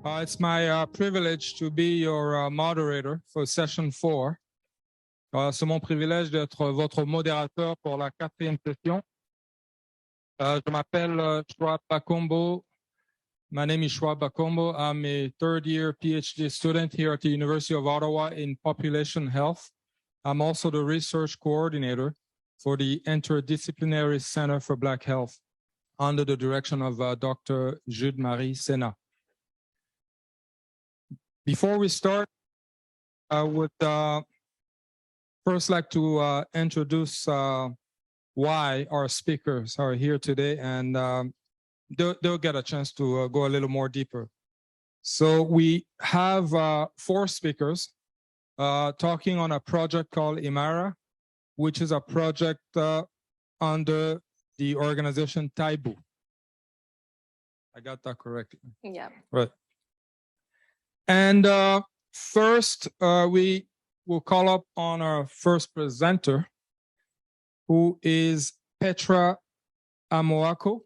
It's my privilege to be your moderator for session 4. C'est mon privilège d'être votre modérateur pour la 4e session. Je m'appelle Schwab Bakombo. My name is Schwab Bakombo. I'm a third-year PhD student here at the University of Ottawa in population health. I'm also the research coordinator for the Interdisciplinary Center for Black Health under the direction of Dr. Jude-Marie Sena. Before we start, I would first like to introduce why our speakers are here today, and they'll get a chance to go a little more deeper. So we have 4 speakers talking on a project called IMARA, which is a project under the organization TAIBU. I got that correct? Yeah. Right. And first, we will call up on our first presenter, who is Petra Amoako.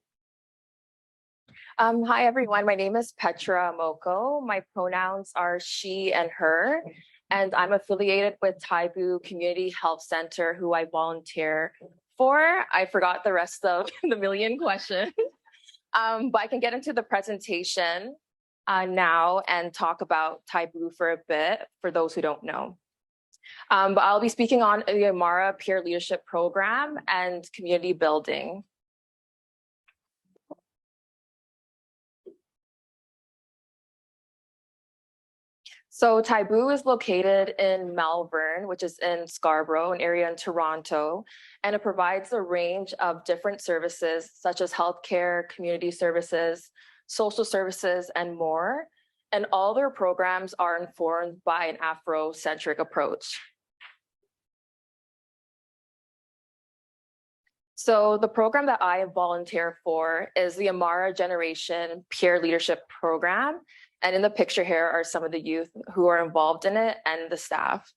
Hi, everyone. My name is Petra Amoko. My pronouns are she and her, and I'm affiliated with TAIBU Community Health Center, who I volunteer for. I forgot the rest of the million questions, but I can get into the presentation now and talk about TAIBU for a bit, for those who don't know. But I'll be speaking on the IMARA Peer Leadership Program and community building. So TAIBU is located in Malvern, which is in Scarborough, an area in Toronto, and it provides a range of different services such as healthcare, community services, social services, and more. And all their programs are informed by an Afrocentric approach. So the program that I volunteer for is the IMARA Generation Peer Leadership Program. And in the picture here are some of the youth who are involved in it and the staff.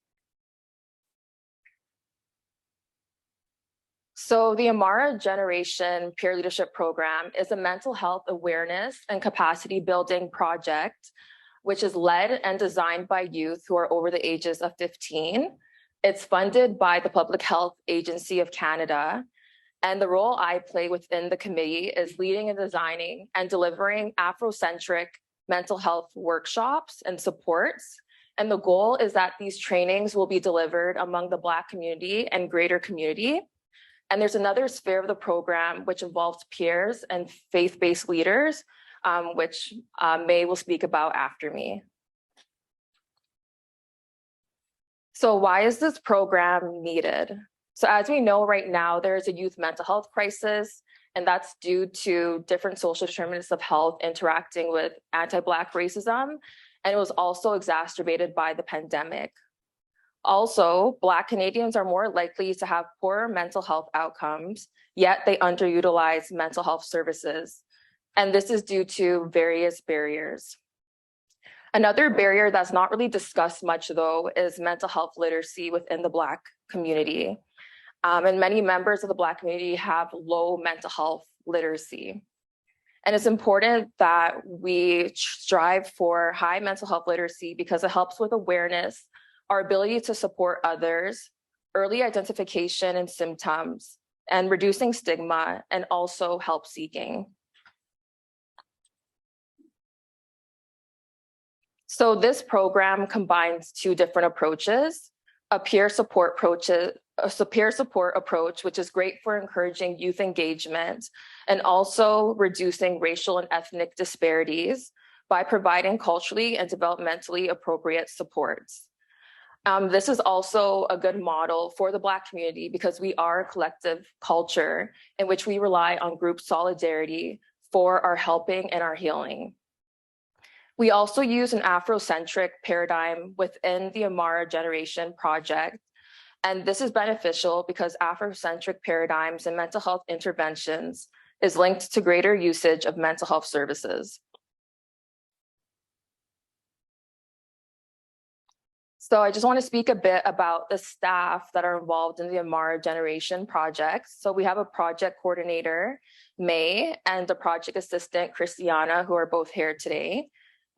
So the IMARA Generation Peer Leadership Program is a mental health awareness and capacity building project, which is led and designed by youth who are over the ages of 15. It's funded by the Public Health Agency of Canada. And the role I play within the committee is leading and designing and delivering Afrocentric mental health workshops and supports. And the goal is that these trainings will be delivered among the Black community and greater community. And there's another sphere of the program which involves peers and faith-based leaders, which May will speak about after me. So why is this program needed? So as we know right now, there is a youth mental health crisis, and that's due to different social determinants of health interacting with anti-Black racism, and it was also exacerbated by the pandemic. Also, Black Canadians are more likely to have poorer mental health outcomes, yet they underutilize mental health services, and this is due to various barriers. Another barrier that's not really discussed much, though, is mental health literacy within the Black community. And many members of the Black community have low mental health literacy. And it's important that we strive for high mental health literacy because it helps with awareness, our ability to support others, early identification and symptoms, and reducing stigma, and also help seeking. So this program combines 2 different approaches, a peer support approach, which is great for encouraging youth engagement and also reducing racial and ethnic disparities by providing culturally and developmentally appropriate supports. This is also a good model for the Black community because we are a collective culture in which we rely on group solidarity for our helping and our healing. We also use an Afrocentric paradigm within the IMARA Generation project. And this is beneficial because Afrocentric paradigms and mental health interventions is linked to greater usage of mental health services. So I just want to speak a bit about the staff that are involved in the IMARA Generation project. So we have a project coordinator, May, and a project assistant, Christiana, who are both here today.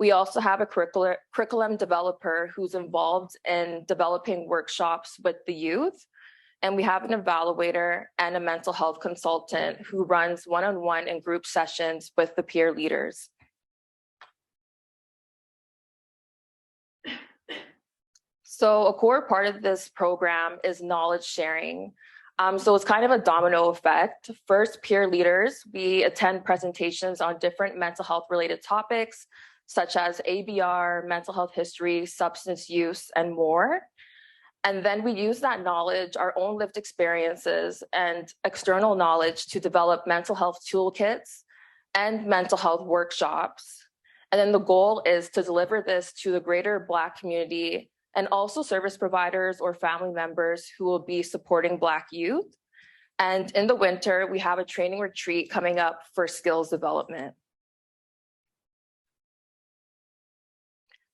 We also have a curriculum developer who's involved in developing workshops with the youth. And we have an evaluator and a mental health consultant who runs one-on-one and group sessions with the peer leaders. So a core part of this program is knowledge sharing. So it's kind of a domino effect. First, peer leaders, we attend presentations on different mental health related topics, such as ABR, mental health history, substance use, and more. And then we use that knowledge, our own lived experiences and external knowledge to develop mental health toolkits and mental health workshops. And then the goal is to deliver this to the greater Black community and also service providers or family members who will be supporting Black youth. And in the winter, we have a training retreat coming up for skills development.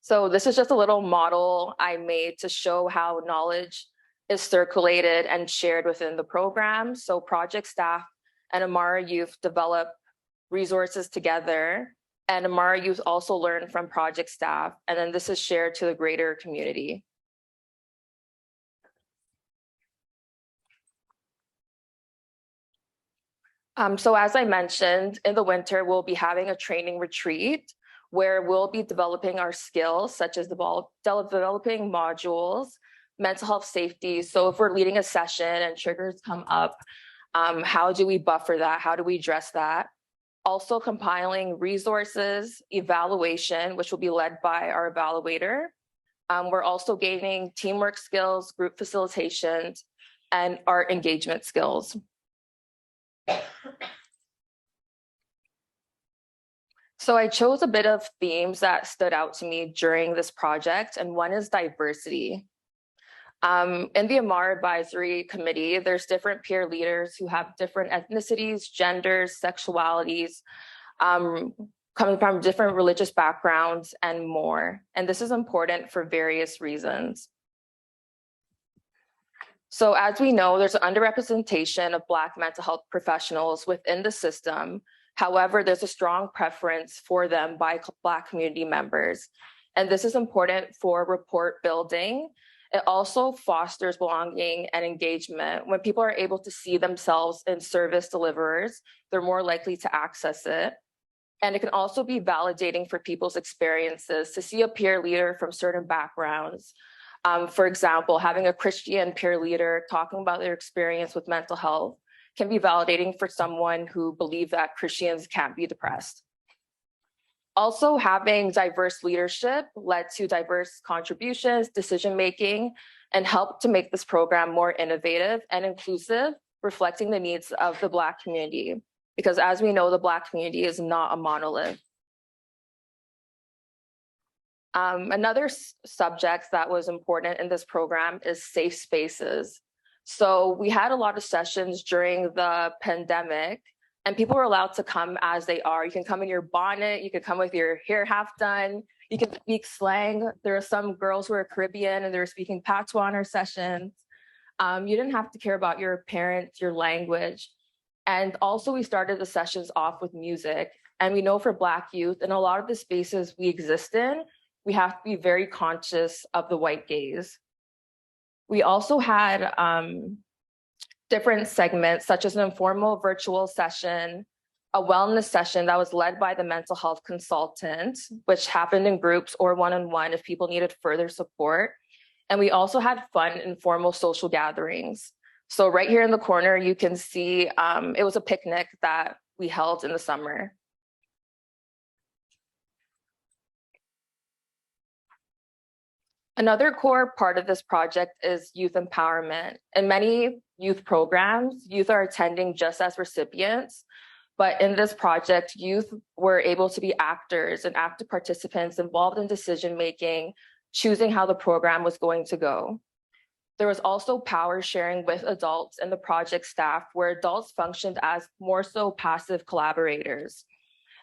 So this is just a little model I made to show how knowledge is circulated and shared within the program. So project staff and Amara youth develop resources together, and Amara youth also learn from project staff, and then this is shared to the greater community. So as I mentioned, in the winter, we'll be having a training retreat where we'll be developing our skills, such as developing modules, mental health safety. So if we're leading a session and triggers come up, how do we buffer that? How do we address that? Also compiling resources, evaluation, which will be led by our evaluator. We're also gaining teamwork skills, group facilitation, and art engagement skills. So I chose a bit of themes that stood out to me during this project, and one is diversity. In the Amara Advisory Committee, there's different peer leaders who have different ethnicities, genders, sexualities, coming from different religious backgrounds and more. And this is important for various reasons. So as we know, there's an underrepresentation of Black mental health professionals within the system. However, there's a strong preference for them by Black community members. And this is important for rapport building. It also fosters belonging and engagement. When people are able to see themselves in service deliverers, they're more likely to access it. And it can also be validating for people's experiences to see a peer leader from certain backgrounds. For example, having a Christian peer leader talking about their experience with mental health can be validating for someone who believes that Christians can't be depressed. Also, having diverse leadership led to diverse contributions, decision-making, and helped to make this program more innovative and inclusive, reflecting the needs of the Black community. Because as we know, the Black community is not a monolith. Another subject that was important in this program is safe spaces. So we had a lot of sessions during the pandemic, and people were allowed to come as they are. You can come in your bonnet, you can come with your hair half done, you can speak slang. There are some girls who are Caribbean and they were speaking patois in our sessions. You didn't have to care about your parents, your language. And also we started the sessions off with music. And we know for Black youth, in a lot of the spaces we exist in, we have to be very conscious of the white gaze. We also had different segments, such as an informal virtual session, a wellness session that was led by the mental health consultant, which happened in groups or one-on-one if people needed further support. And we also had fun, informal social gatherings. So right here in the corner, you can see it was a picnic that we held in the summer. Another core part of this project is youth empowerment. In many youth programs, youth are attending just as recipients, but in this project, youth were able to be actors and active participants involved in decision-making, choosing how the program was going to go. There was also power sharing with adults and the project staff, where adults functioned as more so passive collaborators.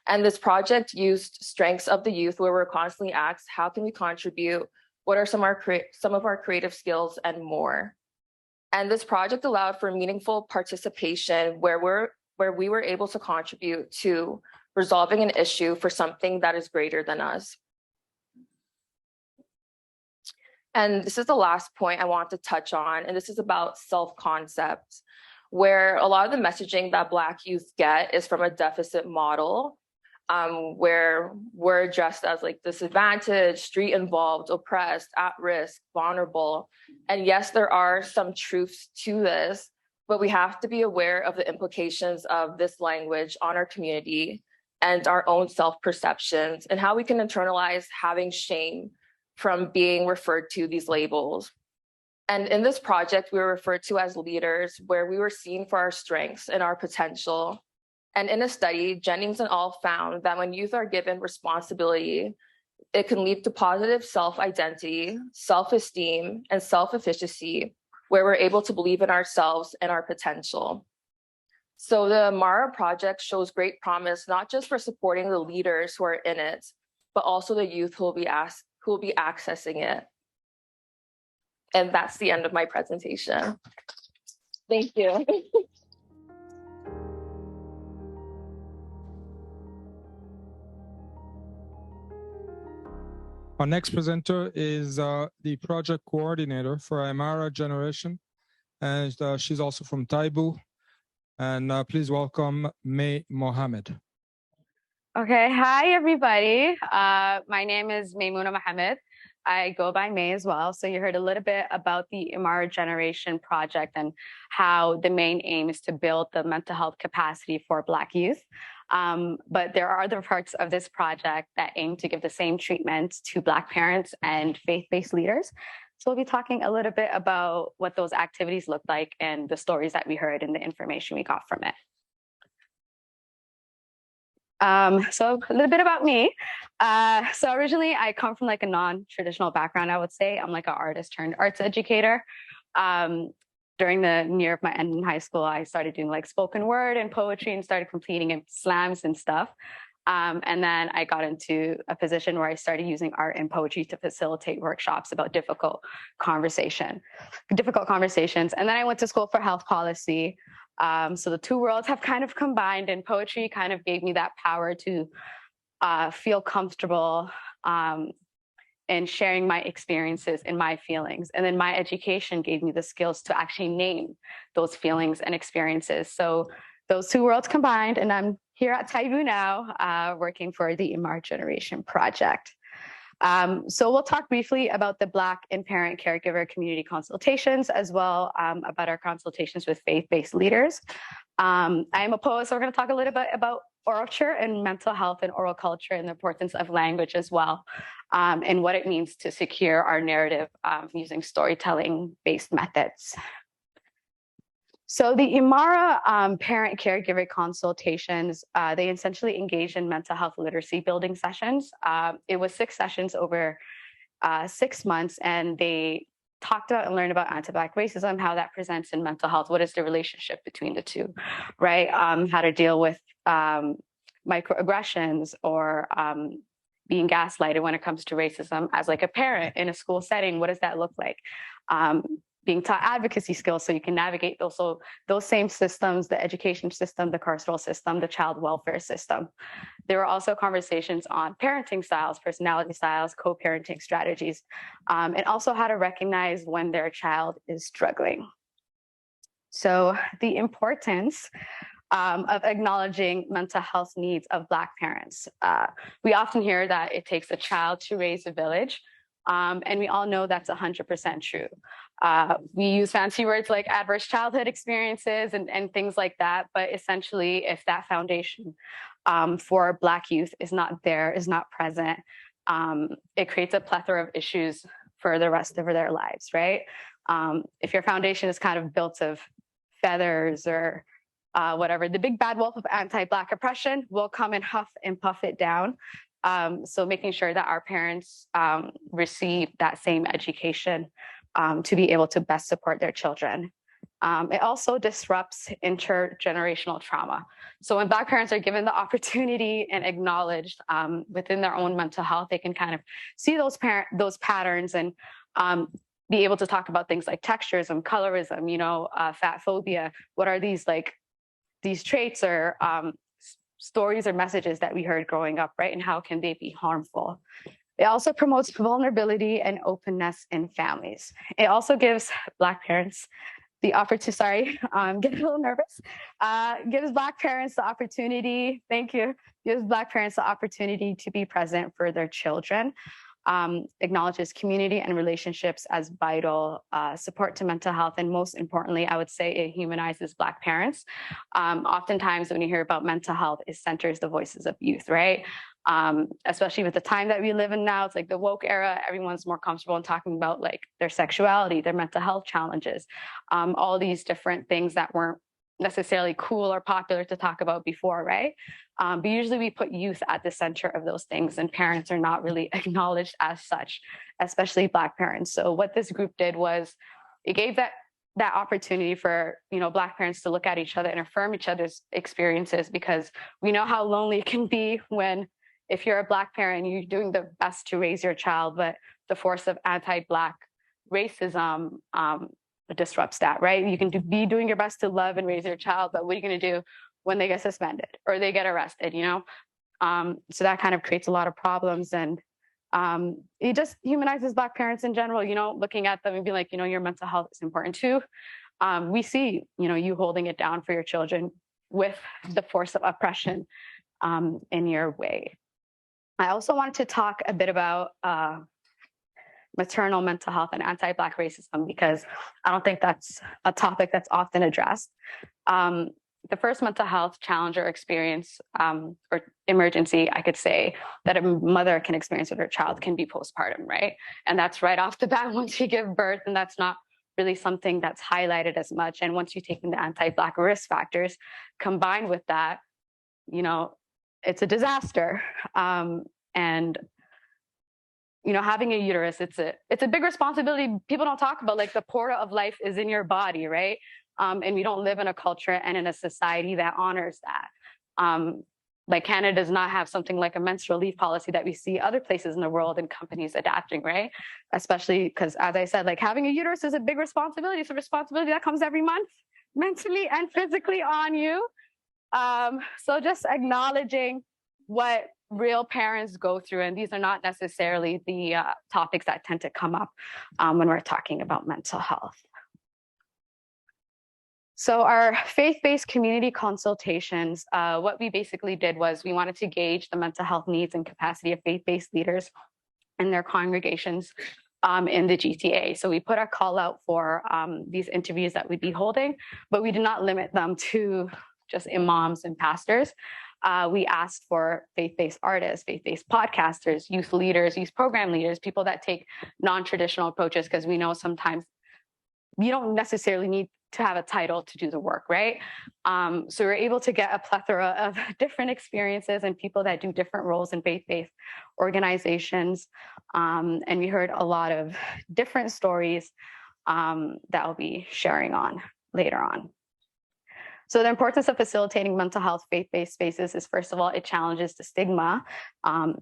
And this project used strengths of the youth, where we're constantly asked, how can we contribute? What are some of our creative skills and more? And this project allowed for meaningful participation where we were able to contribute to resolving an issue for something that is greater than us. And this is the last point I want to touch on, and this is about self-concept, where a lot of the messaging that Black youth get is from a deficit model, where we're addressed as like disadvantaged, street involved, oppressed, at risk, vulnerable. And yes, there are some truths to this, but we have to be aware of the implications of this language on our community and our own self-perceptions and how we can internalize having shame from being referred to these labels. And in this project, we were referred to as leaders, where we were seen for our strengths and our potential. And in a study, Jennings and al. Found that when youth are given responsibility, it can lead to positive self-identity, self-esteem, and self-efficacy, where we're able to believe in ourselves and our potential. So the Amara project shows great promise, not just for supporting the leaders who are in it, but also the youth who will be accessing it. And that's the end of my presentation. Thank you. Our next presenter is the project coordinator for Amara Generation, and she's also from Taibu. And please welcome May Mohammed. Okay, hi everybody. My name is Maymuna Mohammed. I go by May as well. So you heard a little bit about the Amara Generation project and how the main aim is to build the mental health capacity for Black youth. But there are other parts of this project that aim to give the same treatment to Black parents and faith-based leaders. So we'll be talking a little bit about what those activities look like and the stories that we heard and the information we got from it. So a little bit about me. So originally I come from like a non-traditional background, I would say. I'm like an artist turned arts educator. During the year of my end in high school, I started doing like spoken word and poetry and started completing slams and stuff. And then I got into a position where I started using art and poetry to facilitate workshops about difficult conversations. And then I went to school for health policy. So the two worlds have kind of combined, and poetry kind of gave me that power to feel comfortable in sharing my experiences and my feelings. And then my education gave me the skills to actually name those feelings and experiences. So those two worlds combined, and I'm here at Taibu now, working for the Amara Generation project. So we'll talk briefly about the Black and parent caregiver community consultations, as well about our consultations with faith-based leaders. I am a poet, so we're going to talk a little bit about orature and mental health and oral culture and the importance of language as well, and what it means to secure our narrative using storytelling-based methods. So the Amara parent caregiver consultations, they essentially engage in mental health literacy building sessions. It was 6 sessions over 6 months, and they talked about and learned about anti-Black racism, how that presents in mental health, what is the relationship between the two, right? How to deal with microaggressions or being gaslighted when it comes to racism as like a parent in a school setting. What does that look like? Being taught advocacy skills so you can navigate those. So those same systems, the education system, the carceral system, the child welfare system. There were also conversations on parenting styles, personality styles, co-parenting strategies, and also how to recognize when their child is struggling. So the importance of acknowledging mental health needs of Black parents. We often hear that it takes a child to raise a village. And we all know that's 100% true. We use fancy words like adverse childhood experiences and things like that. But essentially, if that foundation for Black youth is not there, is not present, it creates a plethora of issues for the rest of their lives, right? If your foundation is kind of built of feathers or whatever, the big bad wolf of anti-Black oppression will come and huff and puff it down. So making sure that our parents receive that same education to be able to best support their children. It also disrupts intergenerational trauma. So when Black parents are given the opportunity and acknowledged within their own mental health, they can kind of see those patterns and be able to talk about things like texturism, colorism, fat phobia. What are these traits or stories or messages that we heard growing up, right? And how can they be harmful? It also promotes vulnerability and openness in families. It also gives Black parents the opportunity, sorry, I'm getting a little nervous, gives Black parents the opportunity, thank you, gives Black parents the opportunity to be present for their children, acknowledges community and relationships as vital support to mental health, and most importantly, I would say it humanizes Black parents. Oftentimes when you hear about mental health, it centers the voices of youth, right? Especially with the time that we live in now, it's like the woke era, everyone's more comfortable in talking about like their sexuality, their mental health challenges, all these different things that weren't necessarily cool or popular to talk about before, right? But usually we put youth at the center of those things, and parents are not really acknowledged as such, especially Black parents. So what this group did was it gave that opportunity for, you know, Black parents to look at each other and affirm each other's experiences, because we know how lonely it can be when, if you're a Black parent, you're doing the best to raise your child, but the force of anti-Black racism disrupts that, right? You can be doing your best to love and raise your child, but what are you going to do when they get suspended or they get arrested, you know? So that kind of creates a lot of problems, and it just humanizes Black parents in general, you know, looking at them and be like, you know, your mental health is important too. We see, you know, you holding it down for your children with the force of oppression in your way. I also wanted to talk a bit about maternal mental health and anti-Black racism, because I don't think that's a topic that's often addressed. The first mental health challenge or experience or emergency, I could say, that a mother can experience with her child can be postpartum, right? And that's right off the bat once you give birth, and that's not really something that's highlighted as much. And once you take in the anti-Black risk factors combined with that, you know, it's a disaster. And you know, having a uterus, it's a big responsibility. People don't talk about, like, the portal of life is in your body, right? And we don't live in a culture and in a society that honors that. Like Canada does not have something like a menstrual leave policy that we see other places in the world and companies adapting, right? Especially because, as I said, like, having a uterus is a big responsibility. It's a responsibility that comes every month, mentally and physically on you. So just acknowledging what real parents go through, and these are not necessarily the topics that tend to come up when we're talking about mental health. So our faith-based community consultations, what we basically did was we wanted to gauge the mental health needs and capacity of faith-based leaders and their congregations in the GTA. So we put a call out for these interviews that we'd be holding, but we did not limit them to just imams and pastors. We asked for faith-based artists, faith-based podcasters, youth leaders, youth program leaders, people that take non-traditional approaches, because we know sometimes you don't necessarily need to have a title to do the work, right? So we're able to get a plethora of different experiences and people that do different roles in faith-based organizations. And we heard a lot of different stories that I'll be sharing on later on. So the importance of facilitating mental health faith-based spaces is, first of all, it challenges the stigma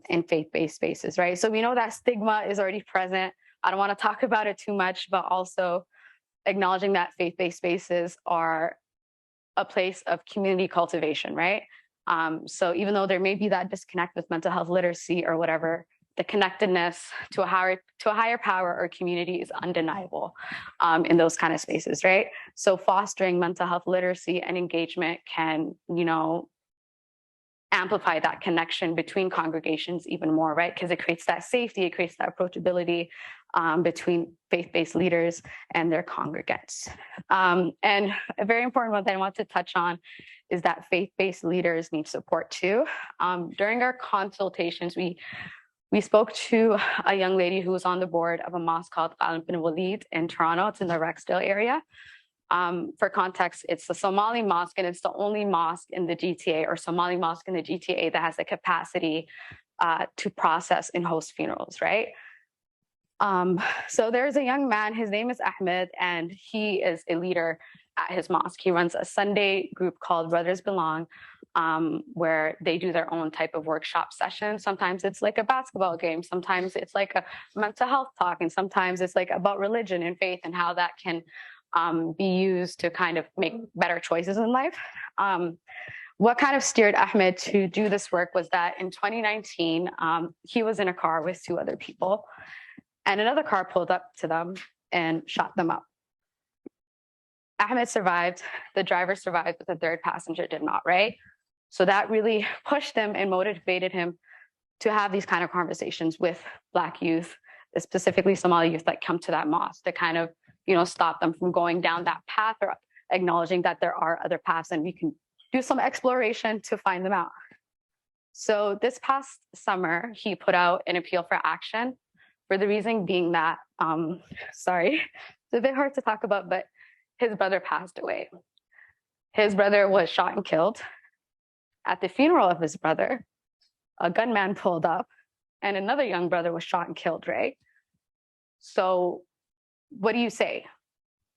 in faith-based spaces, right? So we know that stigma is already present. I don't want to talk about it too much, but also acknowledging that faith-based spaces are a place of community cultivation, right? So even though there may be that disconnect with mental health literacy or whatever, the connectedness to a higher power or community is undeniable in those kind of spaces, right? So fostering mental health literacy and engagement can, you know, amplify that connection between congregations even more, right? Because it creates that safety, it creates that approachability between faith-based leaders and their congregants. And a very important one that I want to touch on is that faith-based leaders need support too. During our consultations, we spoke to a young lady who was on the board of a mosque called Khalid bin Walid in Toronto. It's in the Rexdale area. For context, it's the Somali mosque, and it's the only mosque in the GTA or Somali mosque in the GTA that has the capacity to process and host funerals, right? So there's a young man, his name is Ahmed, and he is a leader at his mosque. He runs a Sunday group called Brothers Belong, where they do their own type of workshop session. Sometimes it's like a basketball game, sometimes it's like a mental health talk, and sometimes it's like about religion and faith and how that can be used to kind of make better choices in life. what kind of steered Ahmed to do this work was that in 2019, he was in a car with 2 other people, and another car pulled up to them and shot them up. Ahmed survived, the driver survived, but the 3rd passenger did not, right? So that really pushed him and motivated him to have these kind of conversations with Black youth, specifically Somali youth that come to that mosque, to kind of, stop them from going down that path, or acknowledging that there are other paths and we can do some exploration to find them out. So this past summer, he put out an appeal for action, for the reason being that, sorry, it's a bit hard to talk about, but his brother passed away. His brother was shot and killed. At the funeral of his brother, a gunman pulled up and another young brother was shot and killed, right? So what do you say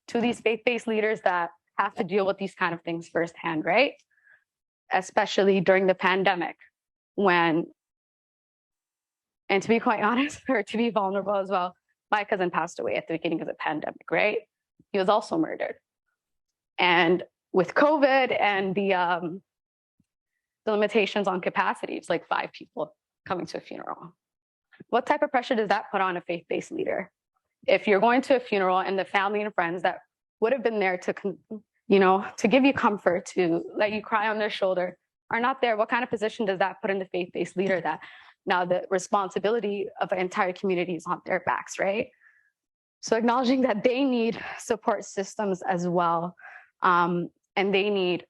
to these faith-based leaders that have to deal with these kind of things firsthand, right? Especially during the pandemic, and to be quite honest, or to be vulnerable as well, my cousin passed away at the beginning of the pandemic, right? He was also murdered. And with COVID and the limitations on capacity, it's like 5 people coming to a funeral. What type of pressure does that put on a faith-based leader? If you're going to a funeral and the family and friends that would have been there to, to give you comfort, to let you cry on their shoulder, are not there, what kind of position does that put in the faith-based leader, that now the responsibility of an entire community is on their backs, right? So acknowledging that they need support systems as well, and they need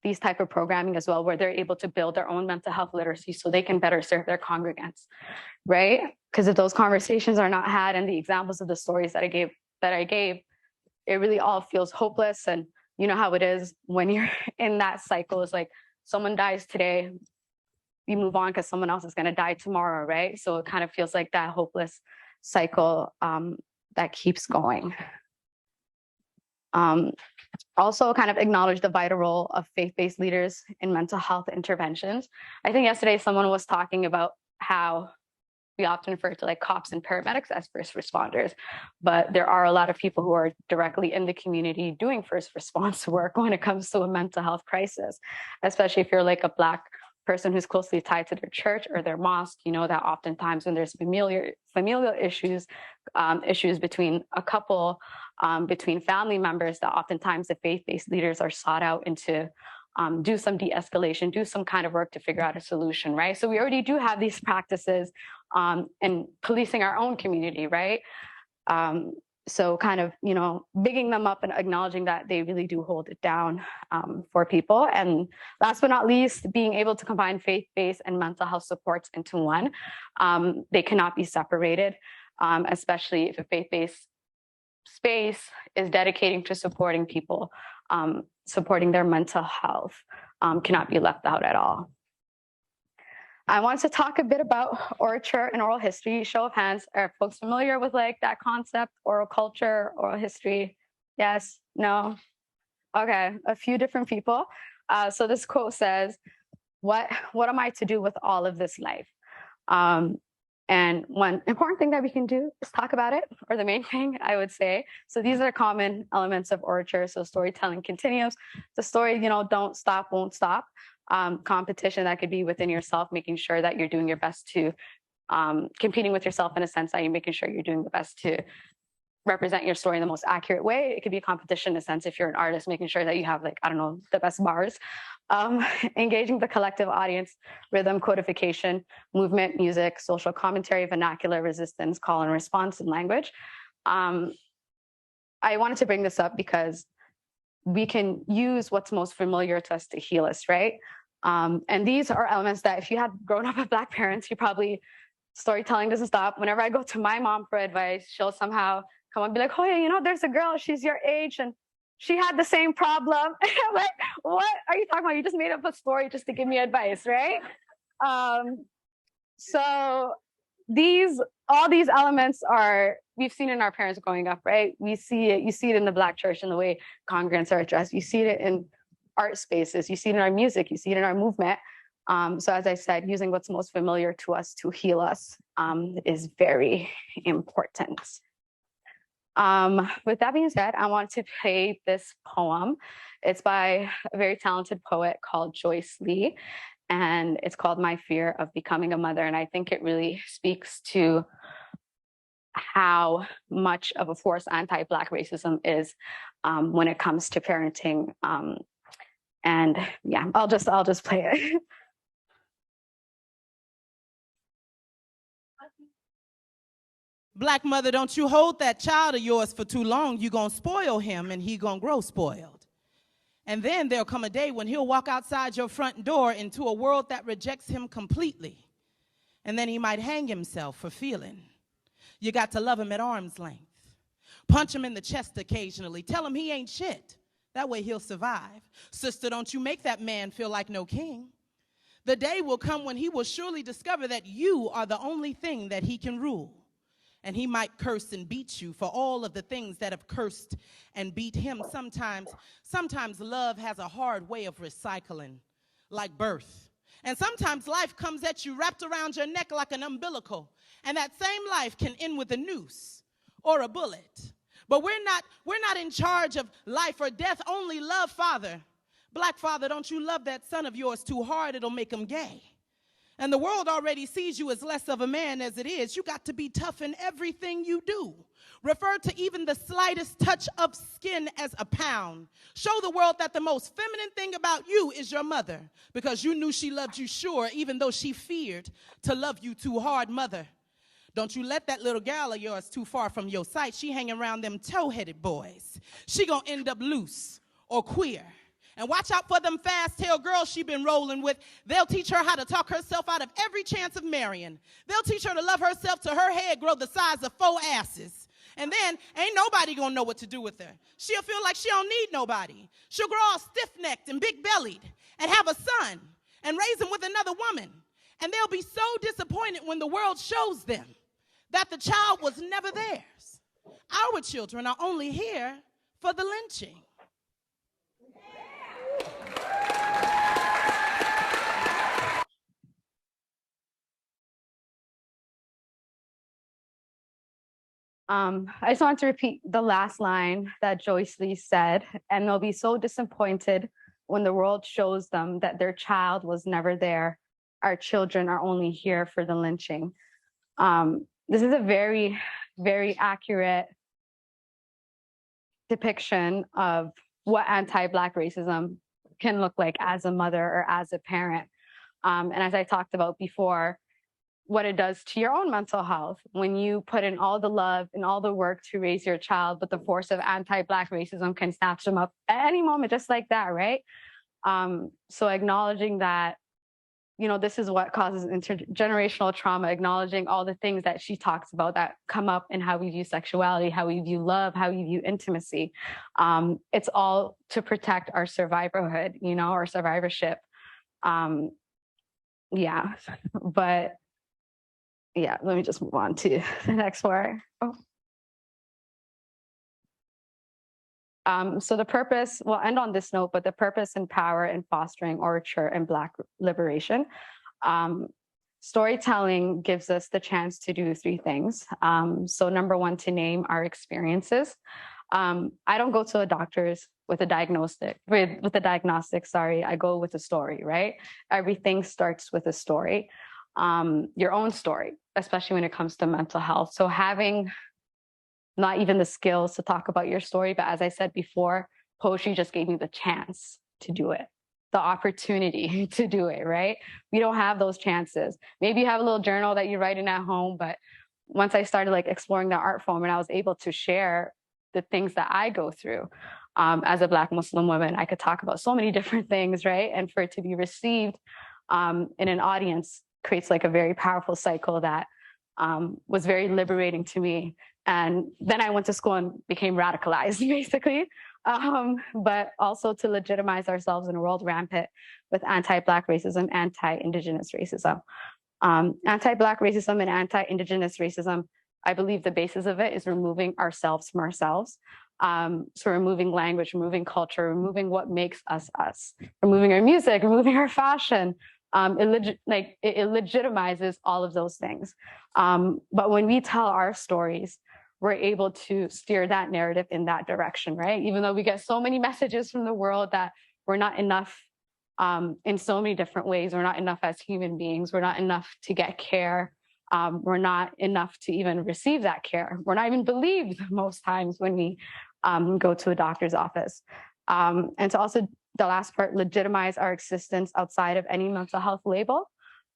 these type of programming as well, where they're able to build their own mental health literacy so they can better serve their congregants, right? Because if those conversations are not had, and the examples of the stories that I gave, it really all feels hopeless. And you know how it is when you're in that cycle. It's like someone dies today, you move on because someone else is going to die tomorrow, right? So it kind of feels like that hopeless cycle that keeps going. Also kind of acknowledge the vital role of faith-based leaders in mental health interventions. I think yesterday someone was talking about how we often refer to like cops and paramedics as first responders, but there are a lot of people who are directly in the community doing first response work when it comes to a mental health crisis, especially if you're like a Black person who's closely tied to their church or their mosque. You know that oftentimes when there's familial issues, issues between a couple, between family members, that oftentimes the faith-based leaders are sought out into do some de-escalation, do some kind of work to figure out a solution, right? So we already do have these practices in policing our own community, right? So kind of, bigging them up and acknowledging that they really do hold it down for people. And last but not least, being able to combine faith-based and mental health supports into one. They cannot be separated, especially if a faith-based space is dedicating to supporting people, supporting their mental health, cannot be left out at all. I want to talk a bit about orature and oral history. Show of hands, are folks familiar with like that concept, oral culture, oral history? Yes, no? Okay, a few different people. So this quote says, what am I to do with all of this life? And one important thing that we can do is talk about it, or the main thing I would say. So these are common elements of orature. So storytelling continues. The story, don't stop, won't stop. Competition, that could be within yourself, making sure that you're doing your best to, competing with yourself in a sense that you're making sure you're doing the best to represent your story in the most accurate way. It could be a competition in a sense if you're an artist, making sure that you have the best bars. Engaging the collective audience, rhythm, codification, movement, music, social commentary, vernacular, resistance, call and response, and language. I wanted to bring this up because we can use what's most familiar to us to heal us, right? And these are elements that if you had grown up with Black parents, you probably, storytelling doesn't stop. Whenever I go to my mom for advice, she'll somehow come and be like, oh yeah, there's a girl, she's your age, and she had the same problem. I'm like, what are you talking about? You just made up a story just to give me advice, right? So all these elements we've seen in our parents growing up, right? You see it in the Black church in the way congregants are addressed. You see it in art spaces. You see it in our music. You see it in our movement. So as I said, using what's most familiar to us to heal us is very important. With that being said, I want to play this poem. It's by a very talented poet called Joyce Lee, and it's called My Fear of Becoming a Mother. And I think it really speaks to how much of a force anti-Black racism is when it comes to parenting. And yeah, I'll just play it. Black mother, don't you hold that child of yours for too long. You're going to spoil him and he going to grow spoiled. And then there'll come a day when he'll walk outside your front door into a world that rejects him completely. And then he might hang himself for feeling. You got to love him at arm's length. Punch him in the chest occasionally. Tell him he ain't shit. That way he'll survive. Sister, don't you make that man feel like no king. The day will come when he will surely discover that you are the only thing that he can rule. And he might curse and beat you for all of the things that have cursed and beat him. Sometimes love has a hard way of recycling, like birth. And sometimes life comes at you wrapped around your neck like an umbilical. And that same life can end with a noose or a bullet. But we're not in charge of life or death, only love, Father. Black father, don't you love that son of yours too hard, it'll make him gay. And the world already sees you as less of a man as it is. You got to be tough in everything you do. Refer to even the slightest touch of skin as a pound. Show the world that the most feminine thing about you is your mother, because you knew she loved you sure, even though she feared to love you too hard, mother. Don't you let that little gal of yours too far from your sight. She hanging around them toe-headed boys. She gonna end up loose or queer. And watch out for them fast-tailed girls she been rolling with. They'll teach her how to talk herself out of every chance of marrying. They'll teach her to love herself till her head grow the size of 4 asses. And then ain't nobody gonna know what to do with her. She'll feel like she don't need nobody. She'll grow all stiff-necked and big-bellied and have a son and raise him with another woman. And they'll be so disappointed when the world shows them that the child was never theirs. Our children are only here for the lynching. I just want to repeat the last line that Joyce Lee said, and they'll be so disappointed when the world shows them that their child was never there. Our children are only here for the lynching. This is a very, very accurate depiction of what anti-Black racism can look like as a mother or as a parent. And as I talked about before, what it does to your own mental health when you put in all the love and all the work to raise your child, but the force of anti-Black racism can snatch them up at any moment, just like that, right? So acknowledging that, you know, this is what causes intergenerational trauma, acknowledging all the things that she talks about that come up in how we view sexuality, how we view love, how we view intimacy. It's all to protect our survivorhood, you know, our survivorship. Yeah, but yeah, let me just move on to the next one. So the purpose, we'll end on this note, but the purpose and power in fostering orature and Black liberation. Storytelling gives us the chance to do 3 things. So number 1, to name our experiences. I don't go to a doctor's with a diagnostic, I go with a story, right? Everything starts with a story, your own story, especially when it comes to mental health. So having not even the skills to talk about your story, but as I said before, poetry just gave me the chance to do it, the opportunity to do it, right? We don't have those chances. Maybe you have a little journal that you write in at home, but once I started like exploring the art form and I was able to share the things that I go through as a Black Muslim woman, I could talk about so many different things, right? And for it to be received in an audience creates like a very powerful cycle that was very liberating to me. And then I went to school and became radicalized, basically, but also to legitimize ourselves in a world rampant with anti-Black racism, anti-Indigenous racism. Anti-Black racism and anti-Indigenous racism, I believe the basis of it is removing ourselves from ourselves. So removing language, removing culture, removing what makes us us, removing our music, removing our fashion. It legitimizes all of those things. But when we tell our stories, we're able to steer that narrative in that direction, right? Even though we get so many messages from the world that we're not enough in so many different ways. We're not enough as human beings. We're not enough to get care. We're not enough to even receive that care. We're not even believed most times when we go to a doctor's office. And to also, the last part, legitimize our existence outside of any mental health label.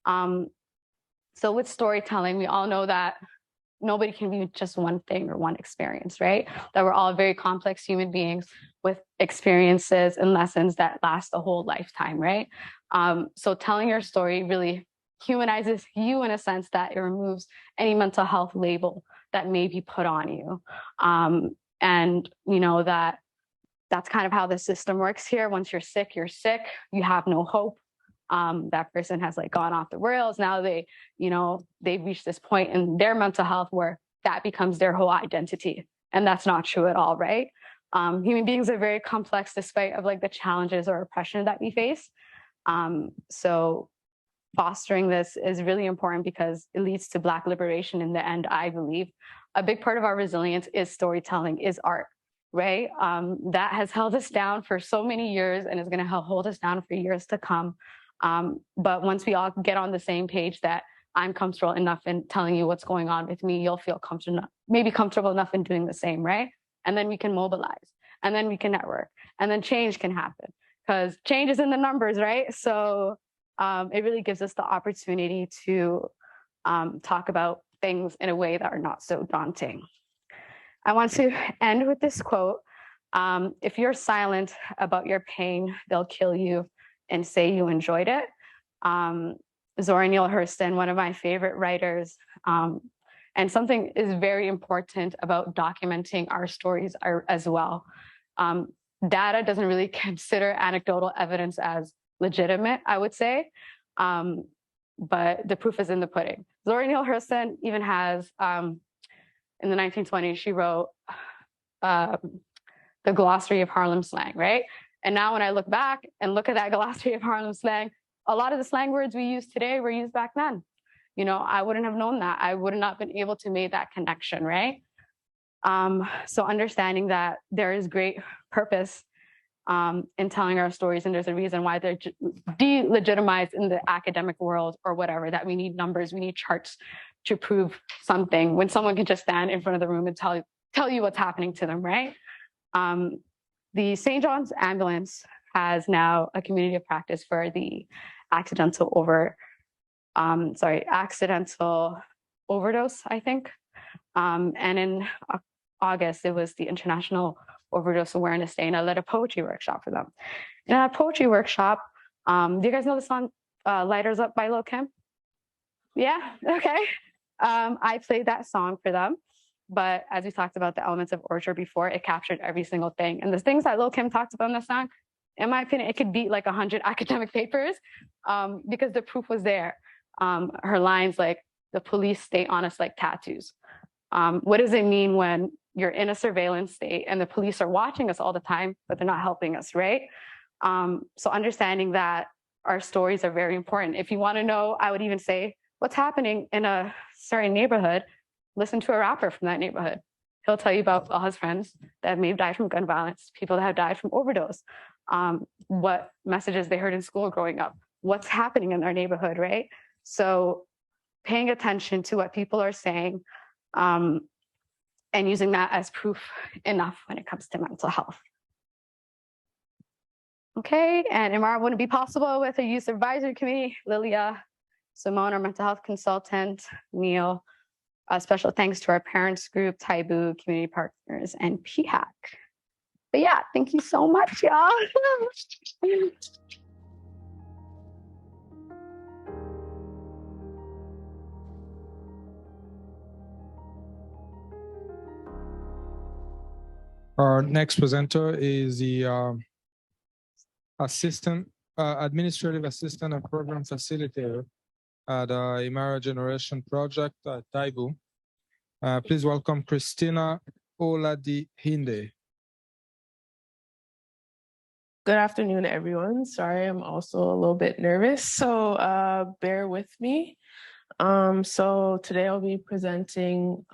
So with storytelling, we all know that nobody can be just one thing or one experience, right? That we're all very complex human beings with experiences and lessons that last a whole lifetime, right? So telling your story really humanizes you in a sense that it removes any mental health label that may be put on you. And you know that's kind of how the system works here. Once you're sick, you have no hope. That person has like gone off the rails. Now they've reached this point in their mental health where that becomes their whole identity. And that's not true at all, right? Human beings are very complex despite of like the challenges or oppression that we face. So fostering this is really important because it leads to Black liberation in the end, I believe. A big part of our resilience is storytelling, is art, right? That has held us down for so many years and is going to hold us down for years to come. But once we all get on the same page that I'm comfortable enough in telling you what's going on with me, you'll feel comfortable enough in doing the same, right? And then we can mobilize, and then we can network, and then change can happen because change is in the numbers, right? So it really gives us the opportunity to talk about things in a way that are not so daunting. I want to end with this quote. If you're silent about your pain, they'll kill you and say you enjoyed it. Zora Neale Hurston, one of my favorite writers, and something is very important about documenting our stories as well. Data doesn't really consider anecdotal evidence as legitimate, I would say, but the proof is in the pudding. Zora Neale Hurston even has, in the 1920s, she wrote the Glossary of Harlem Slang, right? And now when I look back and look at that Glossary of Harlem Slang, a lot of the slang words we use today were used back then. You know, I wouldn't have known that. I would not been able to make that connection, right? So understanding that there is great purpose in telling our stories, and there's a reason why they're delegitimized in the academic world or whatever, that we need numbers, we need charts to prove something when someone can just stand in front of the room and tell you what's happening to them, right? The St. John's Ambulance has now a community of practice for the accidental overdose, I think. And in August, it was the International Overdose Awareness Day, and I led a poetry workshop for them. In that poetry workshop, do you guys know the song Lighters Up by Lil' Kim? Yeah, okay. I played that song for them. But as we talked about the elements of orchard before, it captured every single thing. And the things that Lil' Kim talked about in the song, in my opinion, it could beat like 100 academic papers because the proof was there. Her lines like, the police stay on us like tattoos. What does it mean when you're in a surveillance state and the police are watching us all the time, but they're not helping us, right? So understanding that our stories are very important. If you want to know, I would even say what's happening in a certain neighborhood, listen to a rapper from that neighborhood. He'll tell you about all his friends that may have died from gun violence, people that have died from overdose, what messages they heard in school growing up, what's happening in their neighborhood, right? So paying attention to what people are saying and using that as proof enough when it comes to mental health. Okay, and MR wouldn't be possible with a youth advisory committee. Lilia, Simone, our mental health consultant, Neil. Special thanks to our parents group, Taibu, community partners, and PHAC. But yeah, thank you so much, y'all. Our next presenter is the administrative assistant and program facilitator at Imara Generation Project at Taibu. Please welcome Christina Oladihinde. Good afternoon, everyone. Sorry, I'm also a little bit nervous, so bear with me. So today I'll be presenting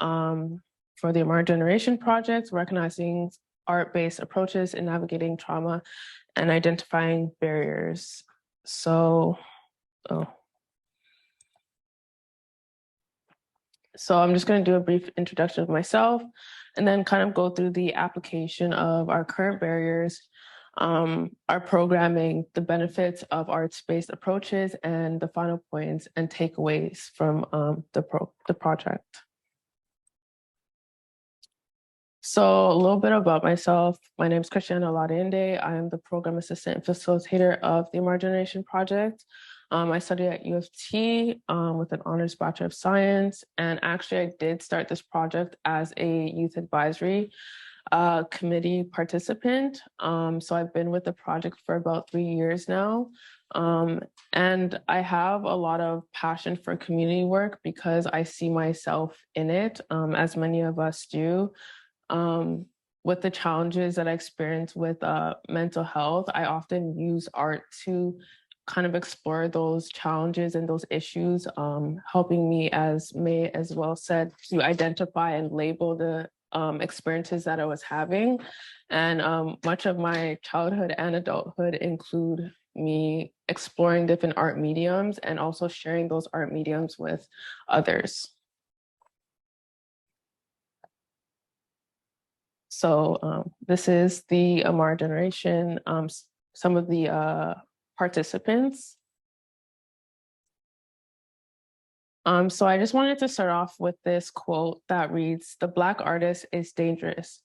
for the Amara Generation Project, recognizing art-based approaches in navigating trauma and identifying barriers. So I'm just going to do a brief introduction of myself and then kind of go through the application of our current barriers, our programming, the benefits of arts-based approaches, and the final points and takeaways from the project. So a little bit about myself. My name is Christiana Ladende. I am the program assistant and facilitator of the Amara Generation Project. I studied at U of T with an honors Bachelor of Science. And actually, I did start this project as a youth advisory committee participant. So I've been with the project for about 3 years now. And I have a lot of passion for community work because I see myself in it, as many of us do. With the challenges that I experience with mental health, I often use art to kind of explore those challenges and those issues, helping me, as May as well said, to identify and label the experiences that I was having. And much of my childhood and adulthood include me exploring different art mediums and also sharing those art mediums with others. So this is the Amara Generation, some of the participants. So I just wanted to start off with this quote that reads, "The Black artist is dangerous.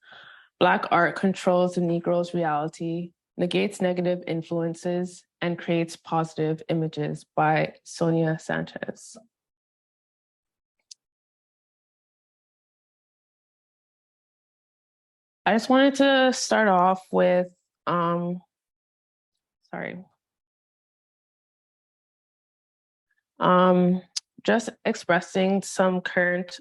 Black art controls the Negro's reality, negates negative influences, and creates positive images," by Sonia Sanchez. I just wanted to start off with, just expressing some current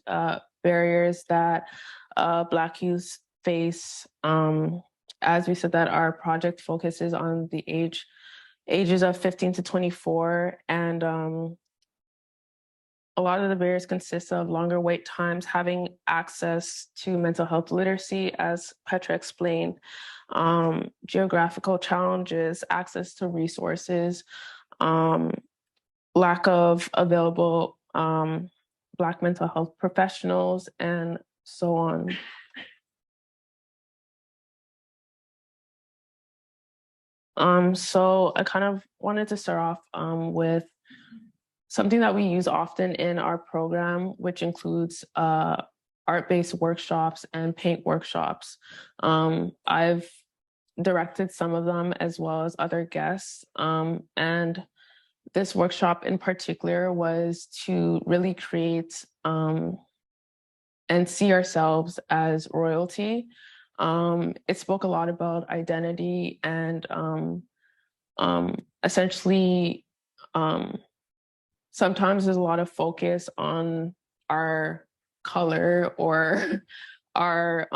barriers that Black youth face. As we said, that our project focuses on the ages of 15 to 24, and a lot of the barriers consist of longer wait times, having access to mental health literacy, as Petra explained, geographical challenges, access to resources, lack of available Black mental health professionals, and so on. So I kind of wanted to start off with something that we use often in our program, which includes art-based workshops and paint workshops. I've directed some of them as well as other guests. And this workshop in particular was to really create and see ourselves as royalty. It spoke a lot about identity and essentially sometimes there's a lot of focus on our color or our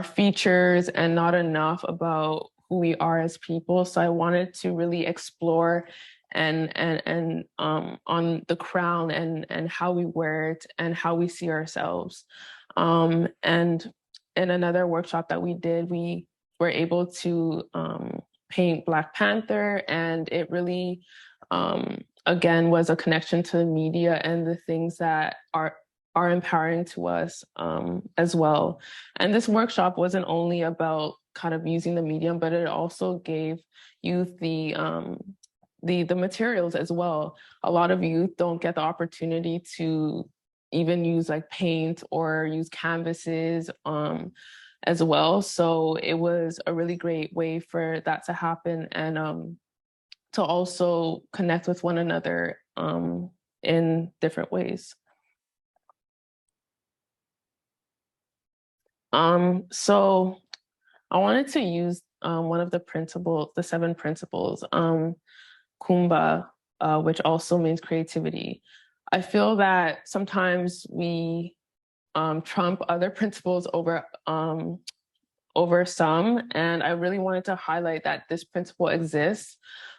features and not enough about who we are as people. So I wanted to really explore and on the crown and how we wear it and how we see ourselves. And in another workshop that we did, we were able to paint Black Panther, and it really again was a connection to the media and the things that are empowering to us as well. And this workshop wasn't only about kind of using the medium, but it also gave youth the materials as well. A lot of youth don't get the opportunity to even use like paint or use canvases as well. So it was a really great way for that to happen, and to also connect with one another in different ways. So I wanted to use one of the principles, the 7 principles, Kumba, which also means creativity. I feel that sometimes we trump other principles over some, and I really wanted to highlight that this principle exists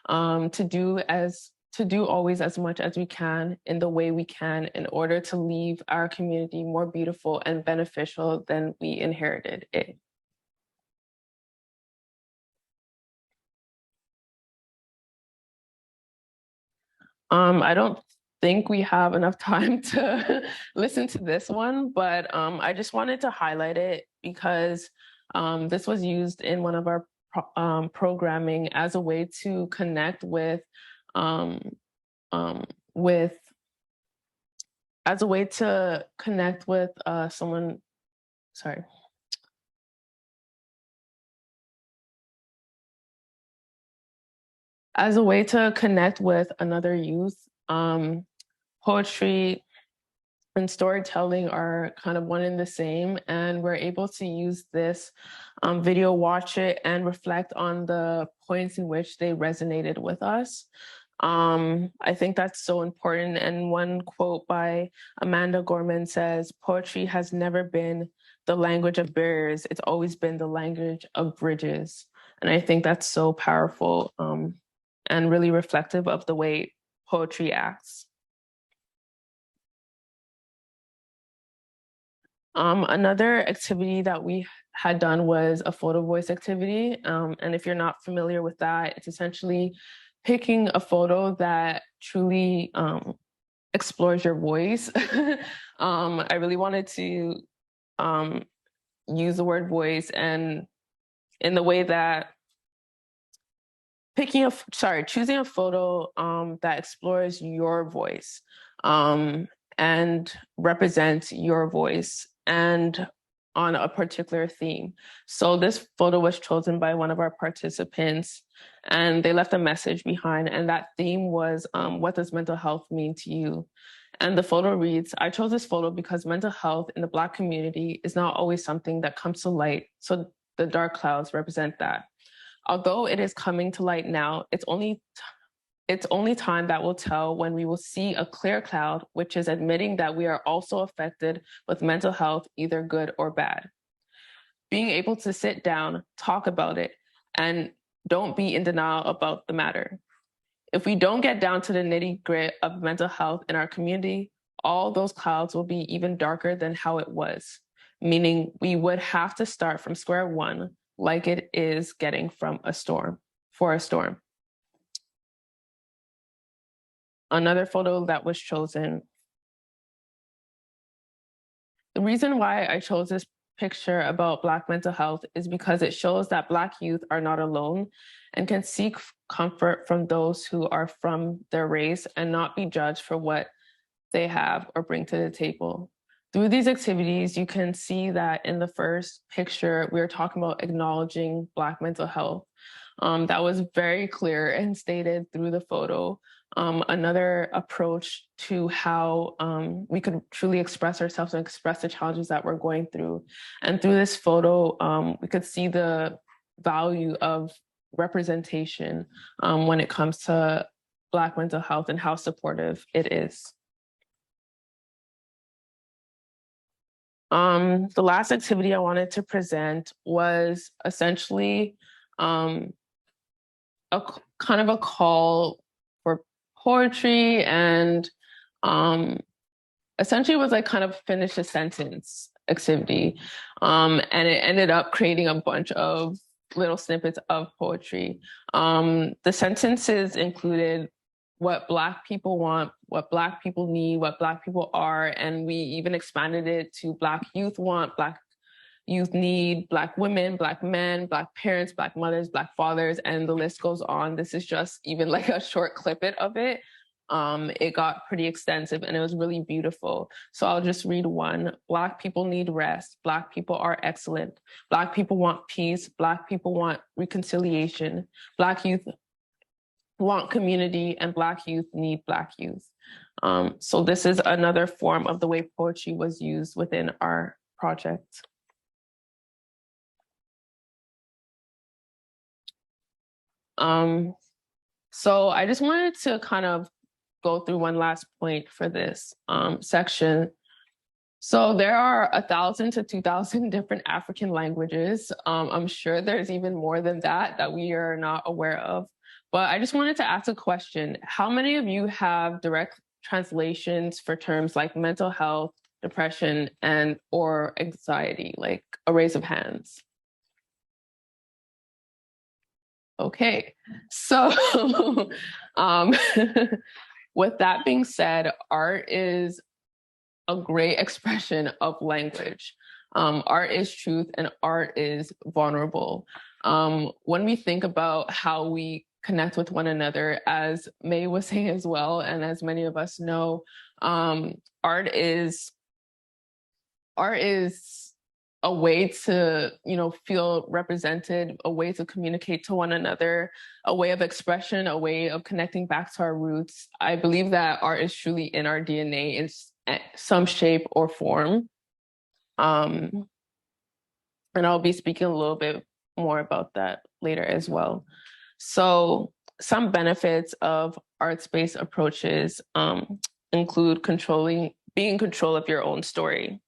to do as to do always as much as we can in the way we can in order to leave our community more beautiful and beneficial than we inherited it. I don't think we have enough time to listen to this one, but I just wanted to highlight it because this was used in one of our programming as a way to connect with someone sorry. As a way to connect with another youth, poetry and storytelling are kind of one and the same, and we're able to use this video, watch it, and reflect on the points in which they resonated with us. I think that's so important. And one quote by Amanda Gorman says, "Poetry has never been the language of barriers. It's always been the language of bridges." And I think that's so powerful and really reflective of the way poetry acts. Another activity that we had done was a photo voice activity. And if you're not familiar with that, it's essentially picking a photo that truly explores your voice. I really wanted to use the word voice, and in the way that choosing a photo that explores your voice and represents your voice and on a particular theme. So this photo was chosen by one of our participants, and they left a message behind, and that theme was, what does mental health mean to you? And the photo reads, "I chose this photo because mental health in the Black community is not always something that comes to light, so the dark clouds represent that. Although it is coming to light now, it's only time that will tell when we will see a clear cloud, which is admitting that we are also affected with mental health, either good or bad. Being able to sit down, talk about it, and don't be in denial about the matter. If we don't get down to the nitty-gritty of mental health in our community, all those clouds will be even darker than how it was, meaning we would have to start from square one, like it is getting from a storm, for a storm." Another photo that was chosen. The reason why I chose this picture about Black mental health is because it shows that Black youth are not alone and can seek comfort from those who are from their race and not be judged for what they have or bring to the table. Through these activities, you can see that in the first picture, we were talking about acknowledging Black mental health. That was very clear and stated through the photo. Another approach to how we could truly express ourselves and express the challenges that we're going through. And through this photo, we could see the value of representation when it comes to Black mental health and how supportive it is. The last activity I wanted to present was essentially a kind of a call for poetry, and essentially was like kind of finish a sentence activity. And it ended up creating a bunch of little snippets of poetry. The sentences included what Black people want, what Black people need, what Black people are, and we even expanded it to Black youth want, Black youth need, Black women, Black men, Black parents, Black mothers, Black fathers, and the list goes on. This is just even like a short clip of it. It got pretty extensive and it was really beautiful. So I'll just read one. Black people need rest. Black people are excellent. Black people want peace. Black people want reconciliation. Black youth want community, and Black youth need Black youth. So this is another form of the way poetry was used within our project. So I just wanted to kind of go through one last point for this section. So there are 1,000 to 2,000 different African languages. I'm sure there's even more than that we are not aware of. But I just wanted to ask a question. How many of you have direct translations for terms like mental health, depression, and or anxiety, like a raise of hands? Okay, so with that being said, art is a great expression of language. Art is truth and art is vulnerable. When we think about how we connect with one another, as May was saying as well, and as many of us know, art is a way to, feel represented, a way to communicate to one another, a way of expression, a way of connecting back to our roots. I believe that art is truly in our DNA in some shape or form. And I'll be speaking a little bit more about that later as well. So some benefits of arts-based approaches include being in control of your own story.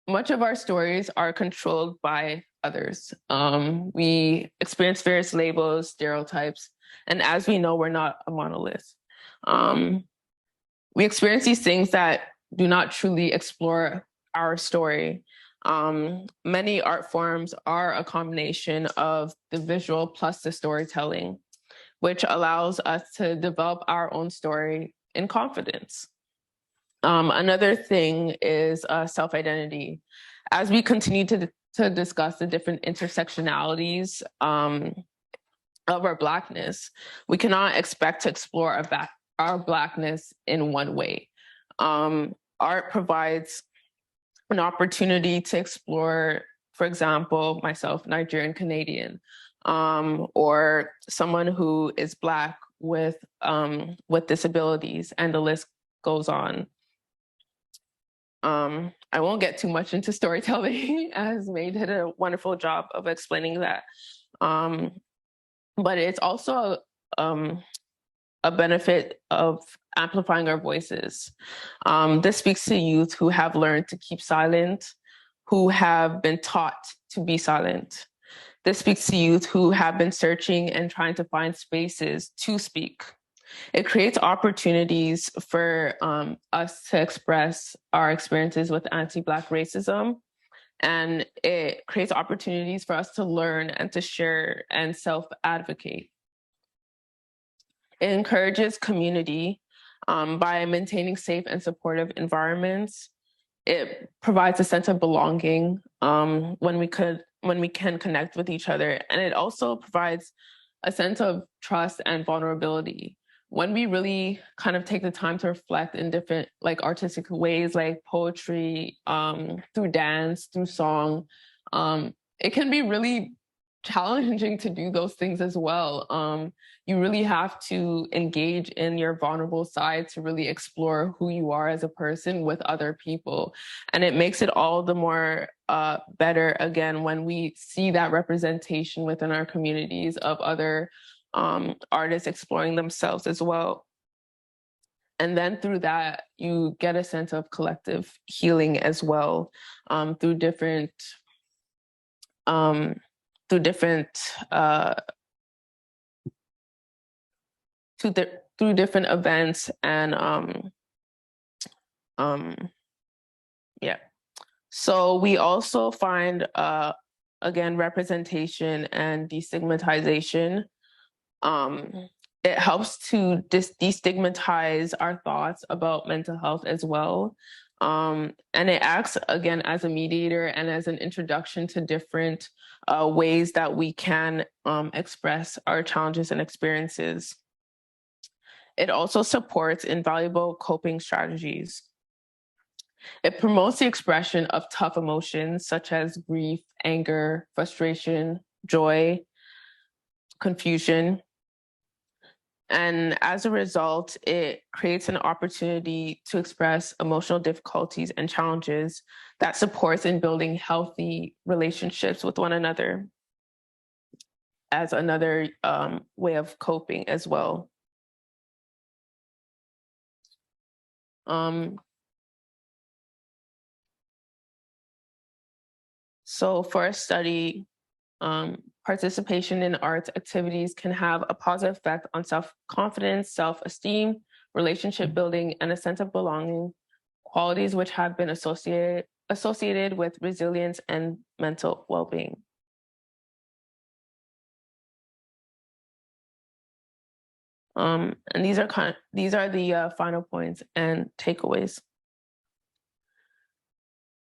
Much of our stories are controlled by others. We experience various labels, stereotypes, and as we know, we're not a monolith. We experience these things that do not truly explore our story. Many art forms are a combination of the visual plus the storytelling, which allows us to develop our own story in confidence. Another thing is self-identity. As we continue to discuss the different intersectionalities of our Blackness, we cannot expect to explore our Blackness in one way. Art provides an opportunity to explore, for example, myself, Nigerian Canadian, or someone who is Black with disabilities, and the list goes on. I won't get too much into storytelling, as May did a wonderful job of explaining that. But it's also a benefit of amplifying our voices. This speaks to youth who have learned to keep silent, who have been taught to be silent. This speaks to youth who have been searching and trying to find spaces to speak. It creates opportunities for us to express our experiences with anti-Black racism, and it creates opportunities for us to learn and to share and self-advocate. It encourages community by maintaining safe and supportive environments. It provides a sense of belonging when we can connect with each other, and it also provides a sense of trust and vulnerability. When we really kind of take the time to reflect in different artistic ways, like poetry, through dance, through song, it can be really challenging to do those things as well. You really have to engage in your vulnerable side to really explore who you are as a person with other people. And it makes it all the more better, again, when we see that representation within our communities of other artists exploring themselves as well. And then through that, you get a sense of collective healing as well, through different events and yeah. So we also find again, representation and destigmatization. It helps to destigmatize our thoughts about mental health as well. And it acts, again, as a mediator and as an introduction to different ways that we can express our challenges and experiences. It also supports invaluable coping strategies. It promotes the expression of tough emotions such as grief, anger, frustration, joy, confusion. And as a result, it creates an opportunity to express emotional difficulties and challenges that supports in building healthy relationships with one another as another way of coping as well. So for a study Participation in arts activities can have a positive effect on self-confidence, self-esteem, relationship building, and a sense of belonging, qualities which have been associated with resilience and mental well-being. And these are the final points and takeaways.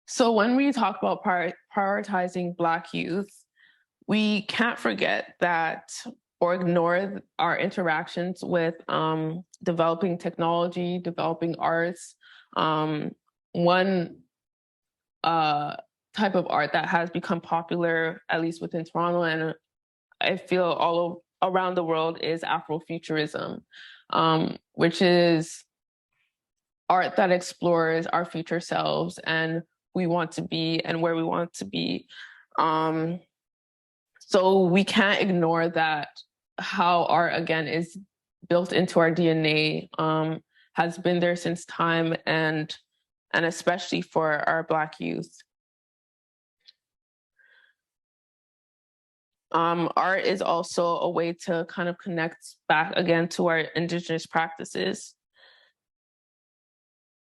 So when we talk about prioritizing Black youth, we can't forget that or ignore our interactions with developing technology, developing arts. One type of art that has become popular, at least within Toronto, and I feel all around the world, is Afrofuturism, which is art that explores our future selves and who we want to be and where we want to be. So we can't ignore that how art, again, is built into our DNA, has been there since time, and especially for our Black youth. Art is also a way to kind of connect back again to our Indigenous practices.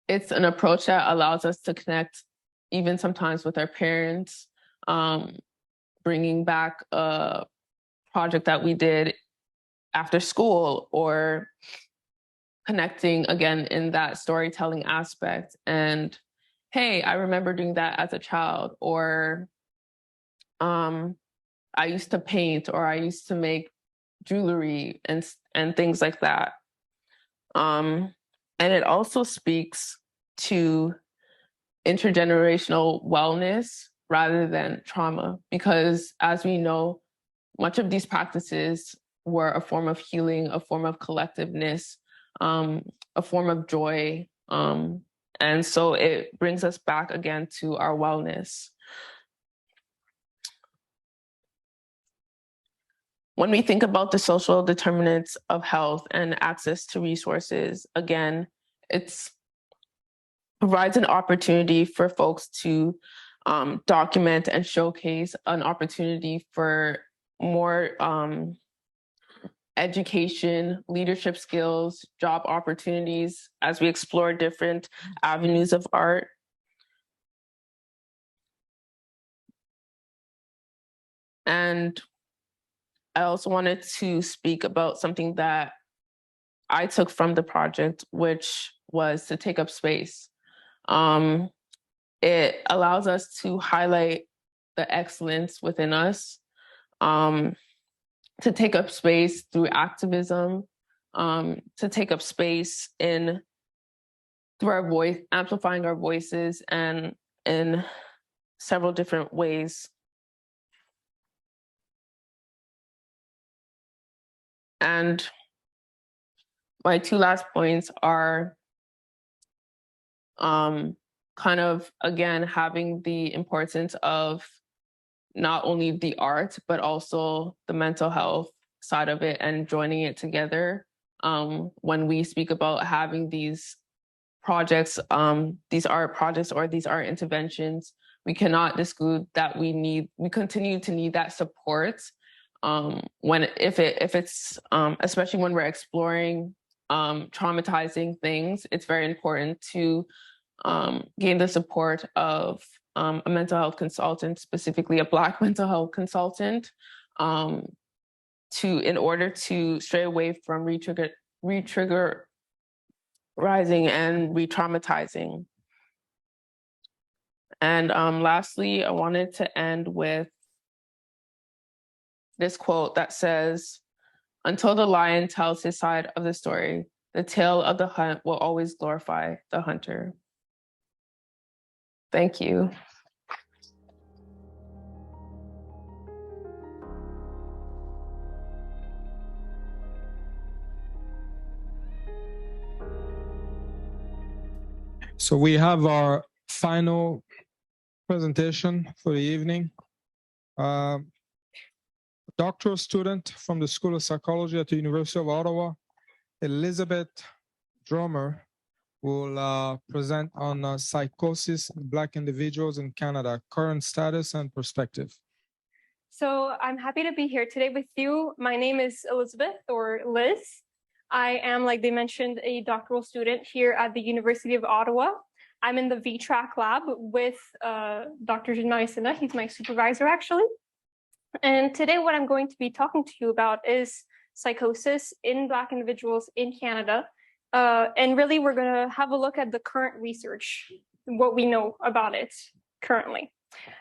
It's an approach that allows us to connect even sometimes with our parents, bringing back a project that we did after school, or connecting again in that storytelling aspect. And hey, I remember doing that as a child, or I used to paint, or I used to make jewelry and things like that. And it also speaks to intergenerational wellness rather than trauma, because as we know, much of these practices were a form of healing, a form of collectiveness, a form of joy. And so it brings us back again to our wellness. When we think about the social determinants of health and access to resources, again, it provides an opportunity for folks to document and showcase, an opportunity for more education, leadership skills, job opportunities as we explore different avenues of art. And I also wanted to speak about something that I took from the project, which was to take up space. It allows us to highlight the excellence within us, to take up space through activism, to take up space through our voice, amplifying our voices, and in several different ways. And my two last points are kind of, again, having the importance of not only the art, but also the mental health side of it and joining it together. When we speak about having these projects, these art projects or these art interventions, we cannot exclude that we continue to need that support. If it's especially when we're exploring traumatizing things, it's very important to gain the support of a mental health consultant, specifically a Black mental health consultant, in order to stray away from re-triggerizing and re-traumatizing. And lastly, I wanted to end with this quote that says, "Until the lion tells his side of the story, the tale of the hunt will always glorify the hunter." Thank you. So we have our final presentation for the evening. Doctoral student from the School of Psychology at the University of Ottawa, Elizabeth Dromer, will present on psychosis in Black individuals in Canada, current status and perspective. So I'm happy to be here today with you. My name is Elizabeth, or Liz. I am, like they mentioned, a doctoral student here at the University of Ottawa. I'm in the V-TRaC lab with Dr. Jean-Marie Sinha. He's my supervisor, actually. And today what I'm going to be talking to you about is psychosis in Black individuals in Canada. And really, we're going to have a look at the current research, what we know about it currently.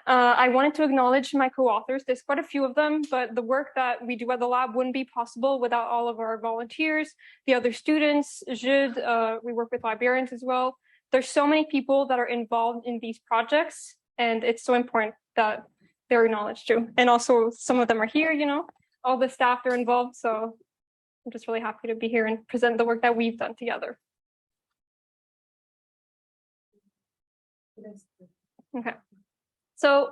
I wanted to acknowledge my co-authors. There's quite a few of them, but the work that we do at the lab wouldn't be possible without all of our volunteers, the other students, Jude, we work with librarians as well. There's so many people that are involved in these projects, and it's so important that they're acknowledged too. And also some of them are here, you know, all the staff are involved. So I'm just really happy to be here and present the work that we've done together. Okay. So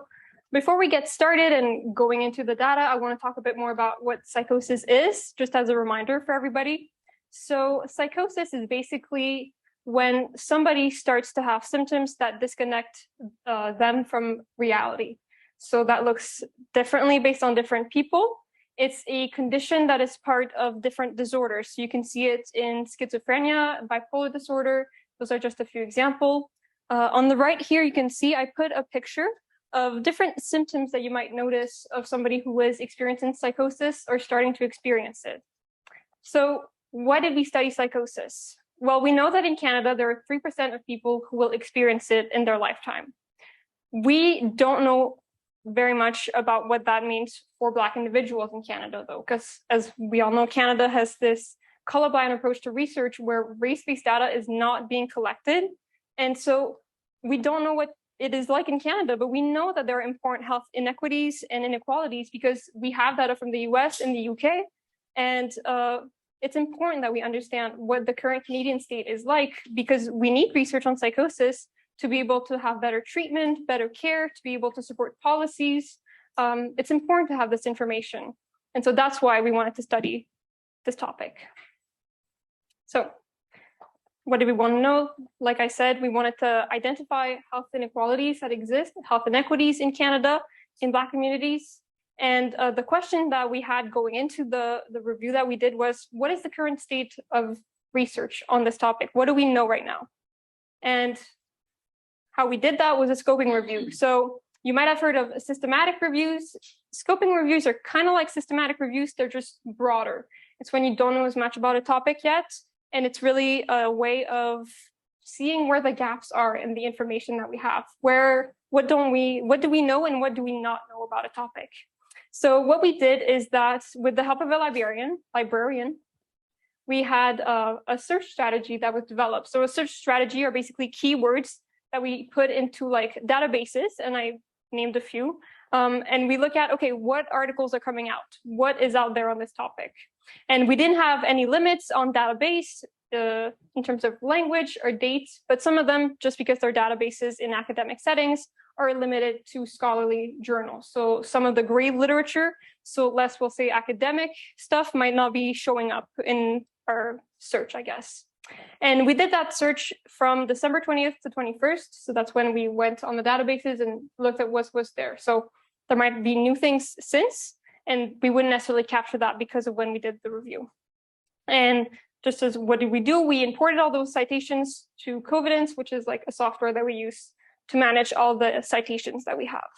before we get started and going into the data, I want to talk a bit more about what psychosis is, just as a reminder for everybody. So psychosis is basically when somebody starts to have symptoms that disconnect them from reality. So that looks differently based on different people. It's a condition that is part of different disorders. So you can see it in schizophrenia, bipolar disorder. Those are just a few examples. On the right here, you can see I put a picture of different symptoms that you might notice of somebody who is experiencing psychosis or starting to experience it. So why did we study psychosis? Well, we know that in Canada, there are 3% of people who will experience it in their lifetime. We don't know very much about what that means for Black individuals in Canada, though, because as we all know, Canada has this colorblind approach to research where race-based data is not being collected. And so we don't know what it is like in Canada, but we know that there are important health inequities and inequalities because we have data from the US and the UK. And it's important that we understand what the current Canadian state is like because we need research on psychosis to be able to have better treatment, better care, to be able to support policies. It's important to have this information. And so that's why we wanted to study this topic. So what do we want to know? Like I said, we wanted to identify health inequalities that exist, health inequities in Canada, in Black communities. And the question that we had going into the review that we did was, what is the current state of research on this topic? What do we know right now? And how we did that was a scoping review. So you might have heard of systematic reviews. Scoping reviews are kind of like systematic reviews. They're just broader. It's when you don't know as much about a topic yet. And it's really a way of seeing where the gaps are in the information that we have. What do we know and what do we not know about a topic? So what we did is that with the help of a librarian, we had a search strategy that was developed. So a search strategy are basically keywords that we put into like databases, and I named a few. And we look at, okay, what articles are coming out? What is out there on this topic? And we didn't have any limits on database in terms of language or dates, but some of them, just because they're databases in academic settings, are limited to scholarly journals. So some of the gray literature, so less we'll say academic stuff, might not be showing up in our search, I guess. And we did that search from December 20th to 21st. So that's when we went on the databases and looked at what was there. So there might be new things since, and we wouldn't necessarily capture that because of when we did the review. And just as what did we do? We imported all those citations to Covidence, which is like a software that we use to manage all the citations that we have.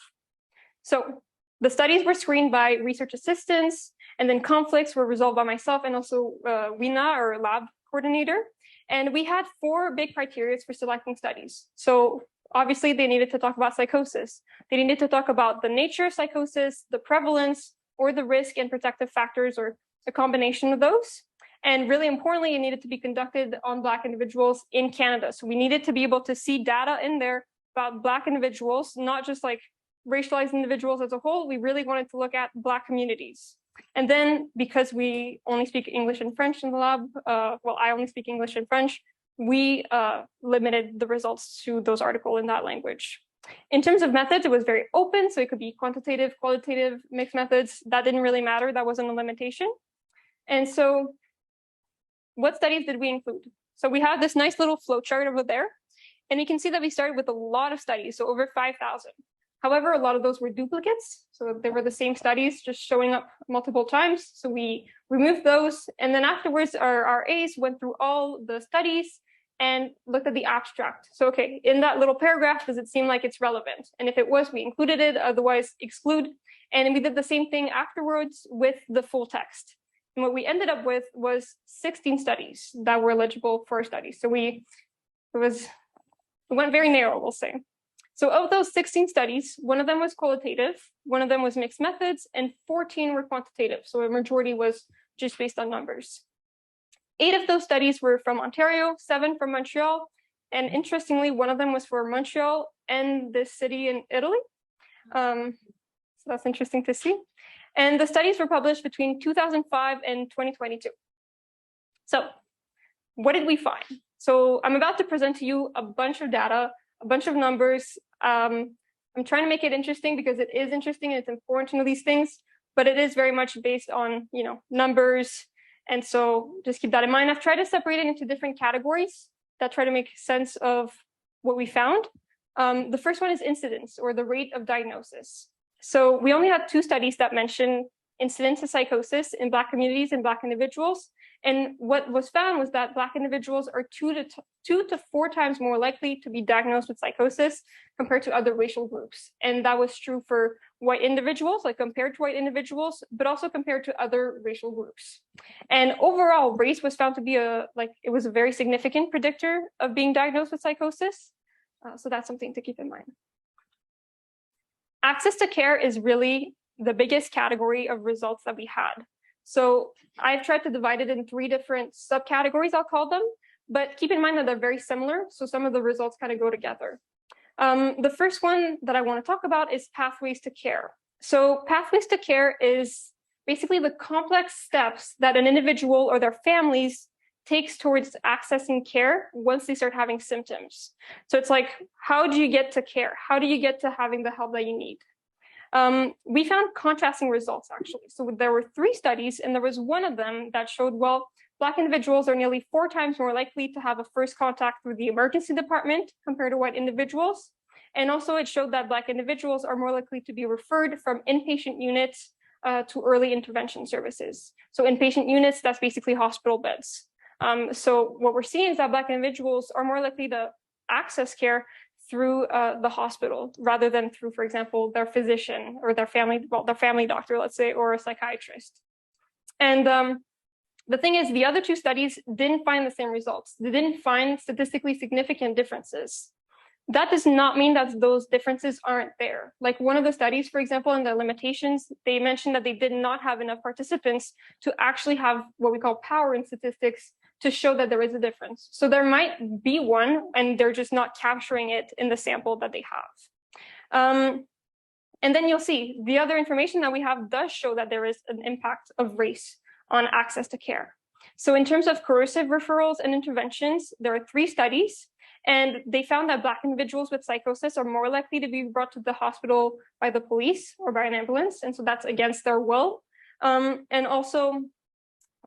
So the studies were screened by research assistants, and then conflicts were resolved by myself and also Wina, our lab coordinator. And we had 4 big criteria for selecting studies. So obviously they needed to talk about psychosis. They needed to talk about the nature of psychosis, the prevalence, or the risk and protective factors, or a combination of those. And really importantly, it needed to be conducted on Black individuals in Canada. So we needed to be able to see data in there about Black individuals, not just like racialized individuals as a whole. We really wanted to look at Black communities. And then because we only speak English and French in the lab, well, I only speak English and French, we limited the results to those articles in that language. In terms of methods, it was very open. So it could be quantitative, qualitative, mixed methods. That didn't really matter. That wasn't a limitation. And so what studies did we include? So we have this nice little flow chart over there. And you can see that we started with a lot of studies, so over 5,000. However, a lot of those were duplicates. So they were the same studies just showing up multiple times. So we removed those. And then afterwards, our RAs went through all the studies and looked at the abstract. So, okay, in that little paragraph, does it seem like it's relevant? And if it was, we included it, otherwise exclude. And we did the same thing afterwards with the full text. And what we ended up with was 16 studies that were eligible for a study. So it went very narrow, we'll say. So of those 16 studies, one of them was qualitative, one of them was mixed methods, and 14 were quantitative. So a majority was just based on numbers. 8 of those studies were from Ontario, 7 from Montreal, and interestingly, one of them was for Montreal and this city in Italy. So that's interesting to see. And the studies were published between 2005 and 2022. So what did we find? So I'm about to present to you a bunch of data, a bunch of numbers. I'm trying to make it interesting because it is interesting and it's important to know these things, but it is very much based on, numbers. And so just keep that in mind. I've tried to separate it into different categories that try to make sense of what we found. The first one is incidence, or the rate of diagnosis. So we only had 2 studies that mention incidence of psychosis in Black communities and Black individuals. And what was found was that Black individuals are 2 to 4 times more likely to be diagnosed with psychosis compared to other racial groups. And that was true for white individuals, like compared to white individuals, but also compared to other racial groups. And overall, race was found to be it was a very significant predictor of being diagnosed with psychosis. So that's something to keep in mind. Access to care is really the biggest category of results that we had. So I've tried to divide it in 3 different subcategories, I'll call them, but keep in mind that they're very similar. So some of the results kind of go together. The first one that I want to talk about is pathways to care. So pathways to care is basically the complex steps that an individual or their families takes towards accessing care once they start having symptoms. So it's like, how do you get to care? How do you get to having the help that you need? We found contrasting results, actually. So there were 3 studies, and there was one of them that showed, well, Black individuals are nearly 4 times more likely to have a first contact through the emergency department compared to white individuals. And also it showed that Black individuals are more likely to be referred from inpatient units to early intervention services. So inpatient units, that's basically hospital beds. So what we're seeing is that Black individuals are more likely to access care through the hospital rather than through, for example, their physician or their family doctor, let's say, or a psychiatrist. And the thing is, the other 2 studies didn't find the same results. They didn't find statistically significant differences. That does not mean that those differences aren't there. Like one of the studies, for example, in the limitations, they mentioned that they did not have enough participants to actually have what we call power in statistics to show that there is a difference. So there might be one, and they're just not capturing it in the sample that they have. And then you'll see the other information that we have does show that there is an impact of race on access to care. So in terms of coercive referrals and interventions, there are 3 studies, and they found that Black individuals with psychosis are more likely to be brought to the hospital by the police or by an ambulance, and so that's against their will. And also,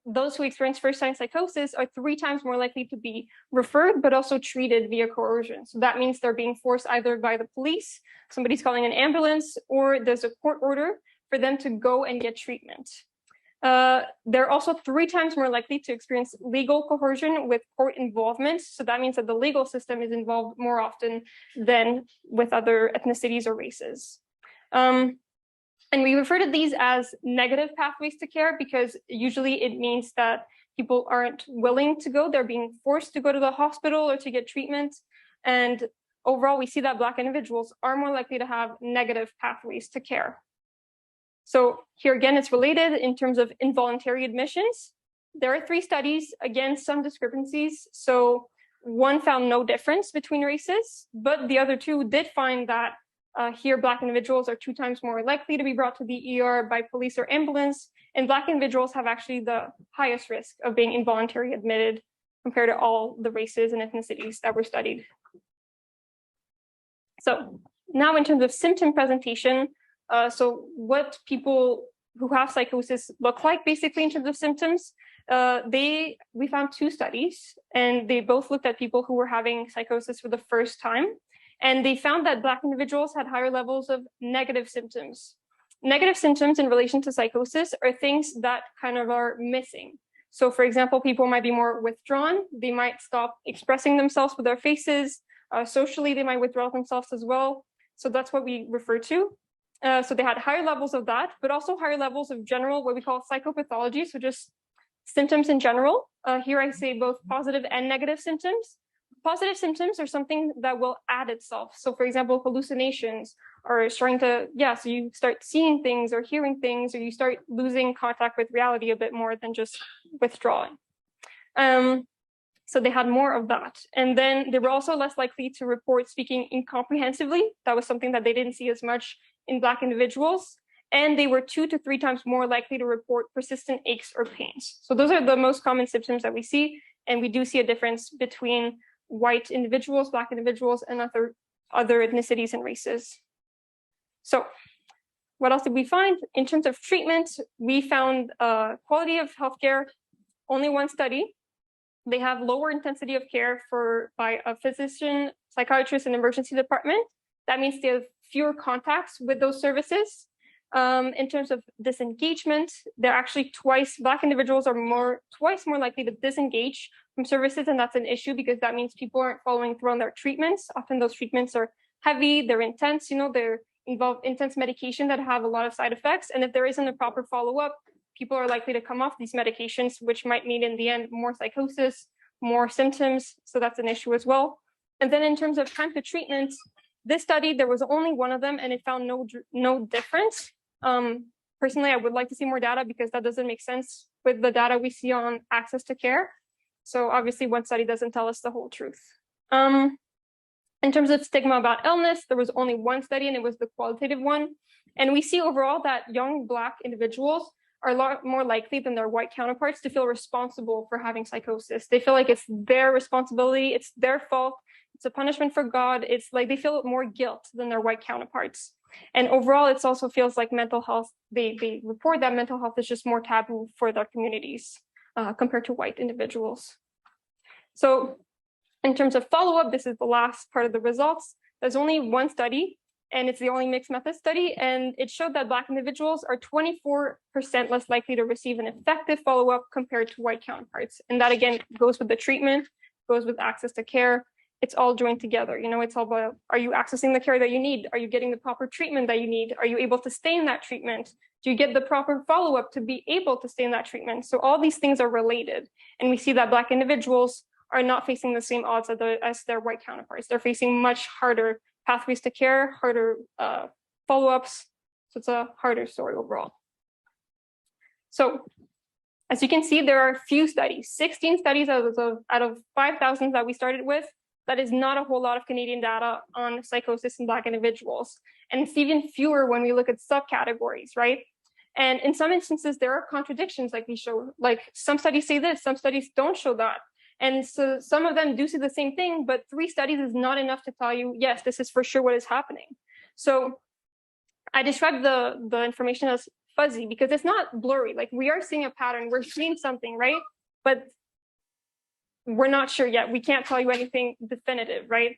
those who experience first-time psychosis are 3 times more likely to be referred, but also treated via coercion. So that means they're being forced either by the police, somebody's calling an ambulance, or there's a court order for them to go and get treatment. They're also 3 times more likely to experience legal coercion with court involvement. So that means that the legal system is involved more often than with other ethnicities or races. And we refer to these as negative pathways to care because usually it means that people aren't willing to go. They're being forced to go to the hospital or to get treatment. And overall, we see that Black individuals are more likely to have negative pathways to care. So here again, it's related in terms of involuntary admissions. There are 3 studies, again, some discrepancies. So one found no difference between races, but the other 2 did find that here Black individuals are 2 times more likely to be brought to the ER by police or ambulance, and Black individuals have actually the highest risk of being involuntarily admitted compared to all the races and ethnicities that were studied. So now in terms of symptom presentation, so what people who have psychosis look like basically in terms of symptoms, we found 2 studies, and they both looked at people who were having psychosis for the first time. And they found that Black individuals had higher levels of negative symptoms. Negative symptoms in relation to psychosis are things that kind of are missing. So for example, people might be more withdrawn. They might stop expressing themselves with their faces. Socially, they might withdraw themselves as well. So that's what we refer to. So they had higher levels of that, but also higher levels of general, what we call psychopathology. So just symptoms in general. Here I say both positive and negative symptoms. Positive symptoms are something that will add itself. So for example, hallucinations are starting to, so you start seeing things or hearing things, or you start losing contact with reality a bit more than just withdrawing. So they had more of that. And then they were also less likely to report speaking incomprehensively. That was something that they didn't see as much in Black individuals. And they were 2 to 3 times more likely to report persistent aches or pains. So those are the most common symptoms that we see. And we do see a difference between white individuals, Black individuals, and other ethnicities and races. So what else did we find? In terms of treatment, we found quality of healthcare, only one study. They have lower intensity of care by a physician, psychiatrist, and emergency department. That means they have fewer contacts with those services. In terms of disengagement, they're actually Black individuals are twice more likely to disengage from services, and that's an issue because that means people aren't following through on their treatments. Often those treatments are heavy, they're intense, they involve intense medication that have a lot of side effects, and if there isn't a proper follow-up, people are likely to come off these medications, which might mean in the end more psychosis, more symptoms, so that's an issue as well. And then in terms of time to treatment, this study, there was only one of them, and it found no difference. Personally, I would like to see more data because that doesn't make sense with the data we see on access to care. So obviously one study doesn't tell us the whole truth. In terms of stigma about illness, there was only one study and it was the qualitative one. And we see overall that young Black individuals are a lot more likely than their white counterparts to feel responsible for having psychosis. They feel like it's their responsibility, it's their fault, it's a punishment for God. It's like they feel more guilt than their white counterparts. And overall, it also feels like mental health, they report that mental health is just more taboo for their communities compared to white individuals. So in terms of follow-up, this is the last part of the results. There's only one study, and it's the only mixed method study, and it showed that Black individuals are 24% less likely to receive an effective follow-up compared to white counterparts. And that again goes with the treatment, goes with access to care. It's all joined together. It's all about, are you accessing the care that you need? Are you getting the proper treatment that you need? Are you able to stay in that treatment? Do you get the proper follow-up to be able to stay in that treatment? So all these things are related. And we see that Black individuals are not facing the same odds as their white counterparts. They're facing much harder pathways to care, harder follow-ups. So it's a harder story overall. So as you can see, there are few studies, 16 studies out of 5,000 that we started with. That is not a whole lot of Canadian data on psychosis in Black individuals. And it's even fewer when we look at subcategories, right? And in some instances, there are contradictions like we show, like some studies say this, some studies don't show that. And so some of them do say the same thing, but 3 studies is not enough to tell you, yes, this is for sure what is happening. So I described the information as fuzzy because it's not blurry. Like we are seeing a pattern, we're seeing something, right? But we're not sure yet. We can't tell you anything definitive, right?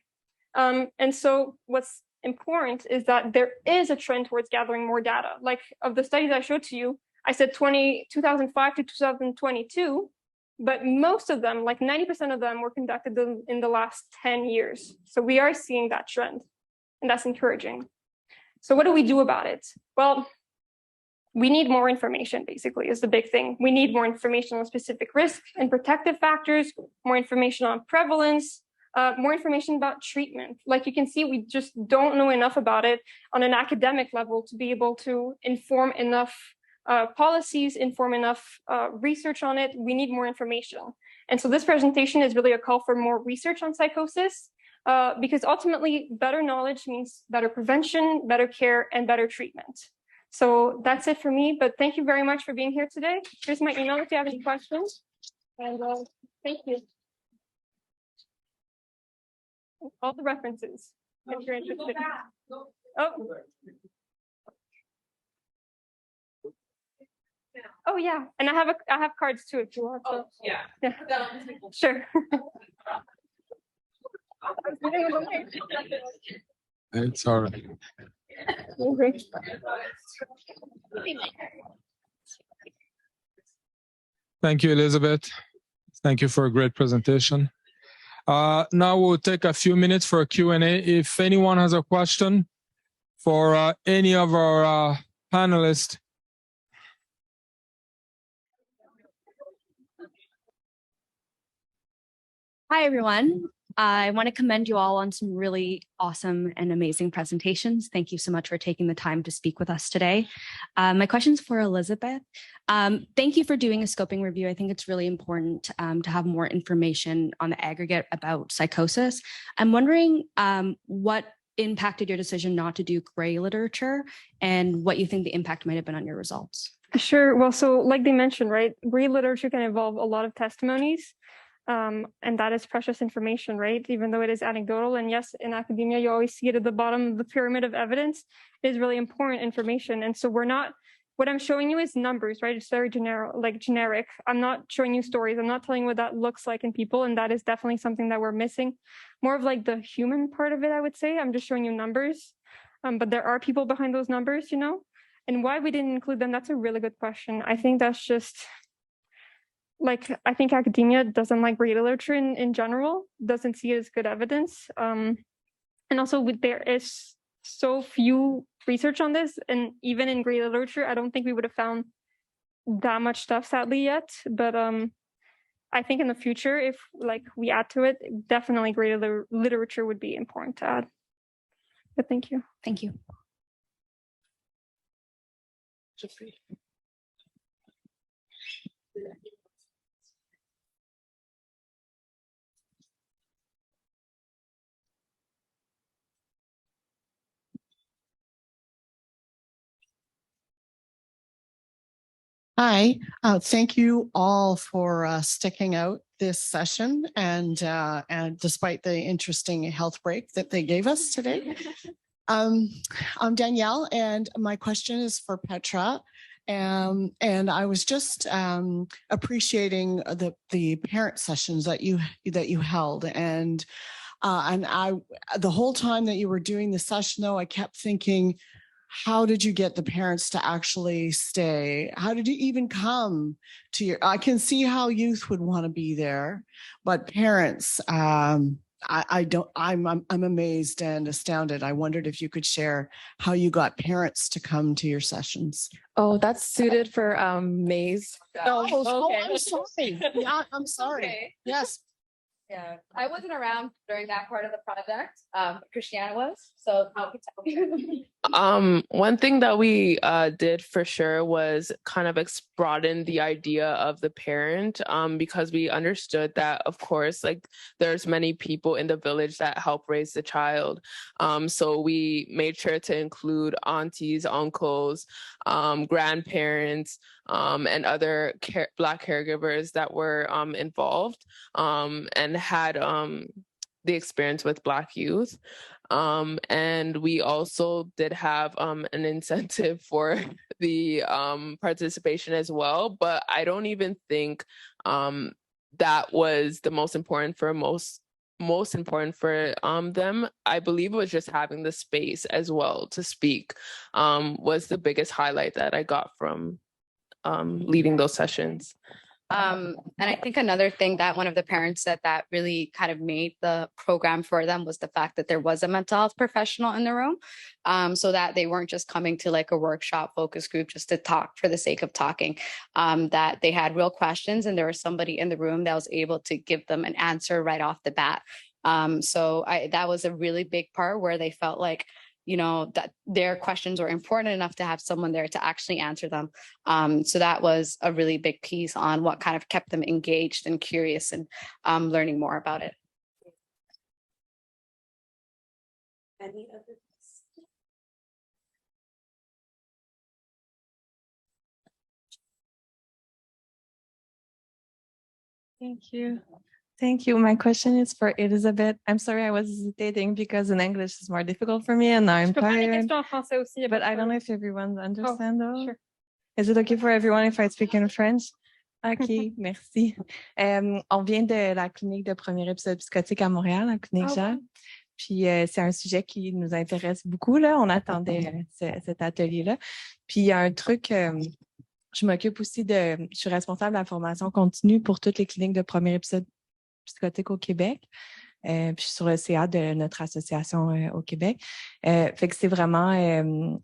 And so what's important is that there is a trend towards gathering more data. Like of the studies I showed to you, I said 2005 to 2022, but most of them, like 90% of them were conducted in the last 10 years. So we are seeing that trend, and that's encouraging. So what do we do about it? Well, we need more information, basically, is the big thing. We need more information on specific risk and protective factors, more information on prevalence, more information about treatment. Like you can see, we just don't know enough about it on an academic level to be able to inform enough policies, inform enough research on it. We need more information. And so this presentation is really a call for more research on psychosis, because ultimately better knowledge means better prevention, better care, and better treatment. So that's it for me, but thank you very much for being here today. Here's my email if you have any questions. And thank you. All the references, if you're interested. Oh yeah, and I have cards too if you want. So. Yeah. Sure. It's all right. Thank you, Elizabeth. Thank you for a great presentation. Now we'll take a few minutes for a Q&A. If anyone has a question for any of our panelists. Hi, everyone. I want to commend you all on some really awesome and amazing presentations. Thank you so much for taking the time to speak with us today. My question's for Elizabeth. Thank you for doing a scoping review. I think it's really important to have more information on the aggregate about psychosis. I'm wondering what impacted your decision not to do gray literature and what you think the impact might have been on your results. Sure. Well, so like they mentioned, right, gray literature can involve a lot of testimonies. And that is precious information, right? Even though it is anecdotal. And yes, in academia, you always see it at the bottom of the pyramid of evidence. It is really important information. And so what I'm showing you is numbers, right? It's very generic. I'm not showing you stories. I'm not telling you what that looks like in people. And that is definitely something that we're missing. More of like the human part of it, I would say. I'm just showing you numbers. But there are people behind those numbers, you know? And why we didn't include them, that's a really good question. I think that's just... I think academia doesn't like gray literature in general, doesn't see it as good evidence. And also there is so few research on this, and even in gray literature, I don't think we would have found that much stuff sadly yet. But I think in the future, if we add to it, definitely gray literature would be important to add. But thank you. Thank you. Hi, thank you all for sticking out this session and despite the interesting health break that they gave us today. I'm Danielle, and my question is for Petra. And I was just appreciating the parent sessions that you held, and the whole time that you were doing the session, though, I kept thinking, how did you get the parents to actually stay? How did you even come to I can see how youth would want to be there, but parents, I'm amazed and astounded. I wondered if you could share how you got parents to come to your sessions. Oh, that's suited for Maze. Okay. I'm sorry. Yeah, I'm sorry. Okay. Yes. Yeah, I wasn't around during that part of the project. Christiana was, so I'll tell. One thing that we did for sure was kind of broaden the idea of the parent, because we understood that, of course, there's many people in the village that help raise the child. So we made sure to include aunties, uncles, grandparents, and other Black caregivers that were involved and had the experience with Black youth. And we also did have an incentive for the participation as well, but I don't even think that was the most important for them. I believe it was just having the space as well to speak was the biggest highlight that I got from leading those sessions. And I think another thing that one of the parents said that really kind of made the program for them was the fact that there was a mental health professional in the room, so that they weren't just coming to a workshop focus group just to talk for the sake of talking, that they had real questions and there was somebody in the room that was able to give them an answer right off the bat. So that was a really big part where they felt like, that their questions were important enough to have someone there to actually answer them. So that was a really big piece on what kind of kept them engaged and curious and learning more about it. Any others? Thank you. Thank you. My question is for Elizabeth. I'm sorry I was hesitating because in English is more difficult for me and now I'm tired. But I don't know if everyone understands though. Sure. Is it okay for everyone if I speak in French? OK, merci. On vient de la clinique de premier épisode psychotique à Montréal, la clinique Jacques. Puis c'est un sujet qui nous intéresse beaucoup, là. On attendait cet atelier-là. Puis il y a un truc, je m'occupe aussi je suis responsable de la formation continue pour toutes les cliniques de premier épisode psychotique au Québec. Puis je suis sur le CA de notre association au Québec. Fait que c'est vraiment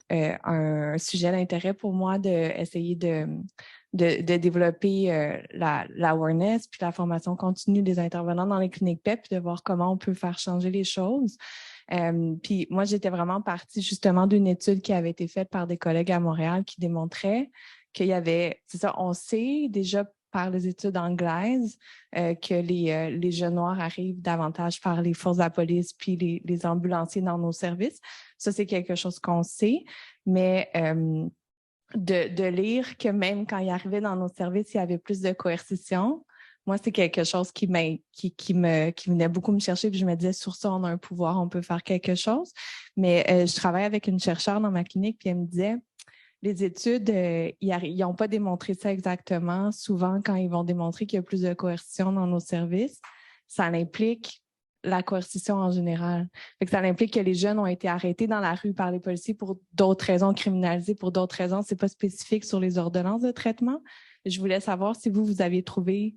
un sujet d'intérêt pour moi d'essayer de développer l'awareness puis la formation continue des intervenants dans les cliniques PEP, puis de voir comment on peut faire changer les choses. Puis moi, j'étais vraiment partie justement d'une étude qui avait été faite par des collègues à Montréal qui démontrait qu'il y avait, c'est ça, on sait déjà par les études anglaises que les jeunes noirs arrivent davantage par les forces de la police puis les ambulanciers dans nos services. Ça, c'est quelque chose qu'on sait, mais de lire que même quand ils arrivaient dans nos services, il y avait plus de coercition. Moi, c'est quelque chose qui venait beaucoup me chercher, puis je me disais, sur ça, on a un pouvoir, on peut faire quelque chose. Mais je travaille avec une chercheure dans ma clinique, puis elle me disait, les études, ils n'ont pas démontré ça exactement. Souvent, quand ils vont démontrer qu'il y a plus de coercition dans nos services, ça implique la coercition en général. Fait que ça implique que les jeunes ont été arrêtés dans la rue par les policiers pour d'autres raisons, criminalisés pour d'autres raisons. C'est pas spécifique sur les ordonnances de traitement. Je voulais savoir si vous aviez trouvé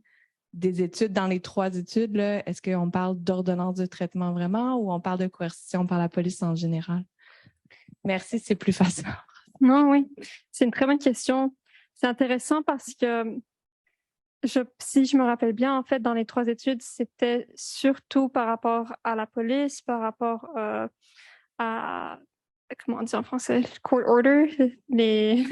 des études dans les 3 études. Là, est-ce qu'on parle d'ordonnance de traitement vraiment ou on parle de coercition par la police en général? Merci, c'est plus facile. Non, oui, c'est une très bonne question. C'est intéressant parce que si je me rappelle bien, en fait, dans les 3 études, c'était surtout par rapport à la police, par rapport à, comment on dit en français, court order, les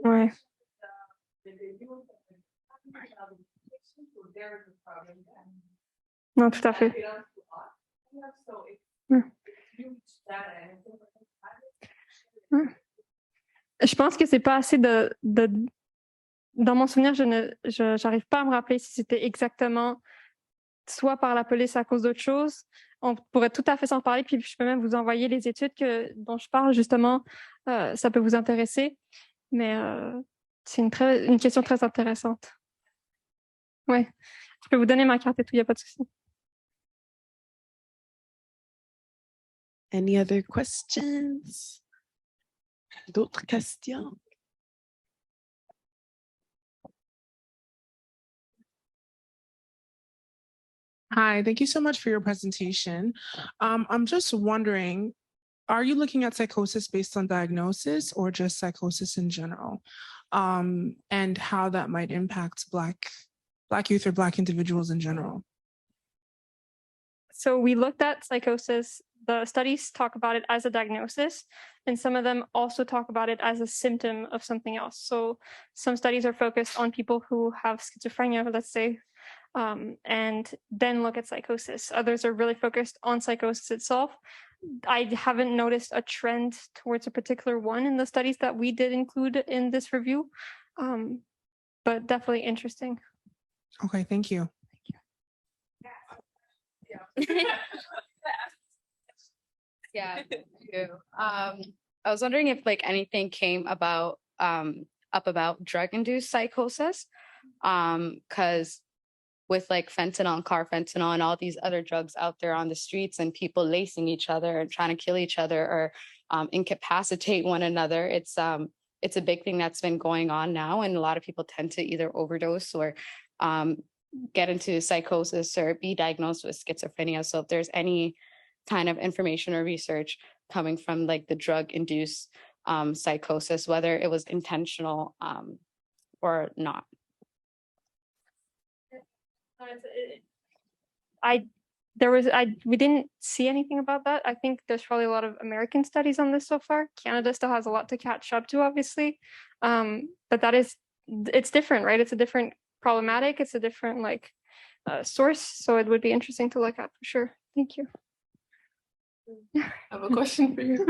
ouais. Non, tout à fait. Je pense que c'est pas assez dans mon souvenir, je n'arrive pas à me rappeler si c'était exactement soit par la police à cause d'autre chose. On pourrait tout à fait s'en parler, puis je peux même vous envoyer les études dont je parle, justement. Ça peut vous intéresser. Mais c'est une question très intéressante. Ouais. Je peux vous donner ma carte et tout, il n'y a pas de souci. Any other questions? D'autres questions? Hi, thank you so much for your presentation. I'm just wondering, are you looking at psychosis based on diagnosis or just psychosis in general? And how that might impact Black youth or Black individuals in general? So we looked at psychosis. The studies talk about it as a diagnosis, and some of them also talk about it as a symptom of something else. So some studies are focused on people who have schizophrenia, let's say, and then look at psychosis. Others are really focused on psychosis itself. I haven't noticed a trend towards a particular one in the studies that we did include in this review, but definitely interesting. Okay, thank you. Yeah, thank you. I was wondering if anything came up about drug-induced psychosis, because with fentanyl and carfentanil and all these other drugs out there on the streets and people lacing each other and trying to kill each other or incapacitate one another, it's a big thing that's been going on now, and a lot of people tend to either overdose or get into psychosis or be diagnosed with schizophrenia. So if there's any kind of information or research coming from the drug-induced psychosis, whether it was intentional or not. We didn't see anything about that. I think there's probably a lot of American studies on this so far. Canada still has a lot to catch up to, obviously. But it's different, right? It's a different problematic. It's a different source. So it would be interesting to look at for sure. Thank you. I have a question for you.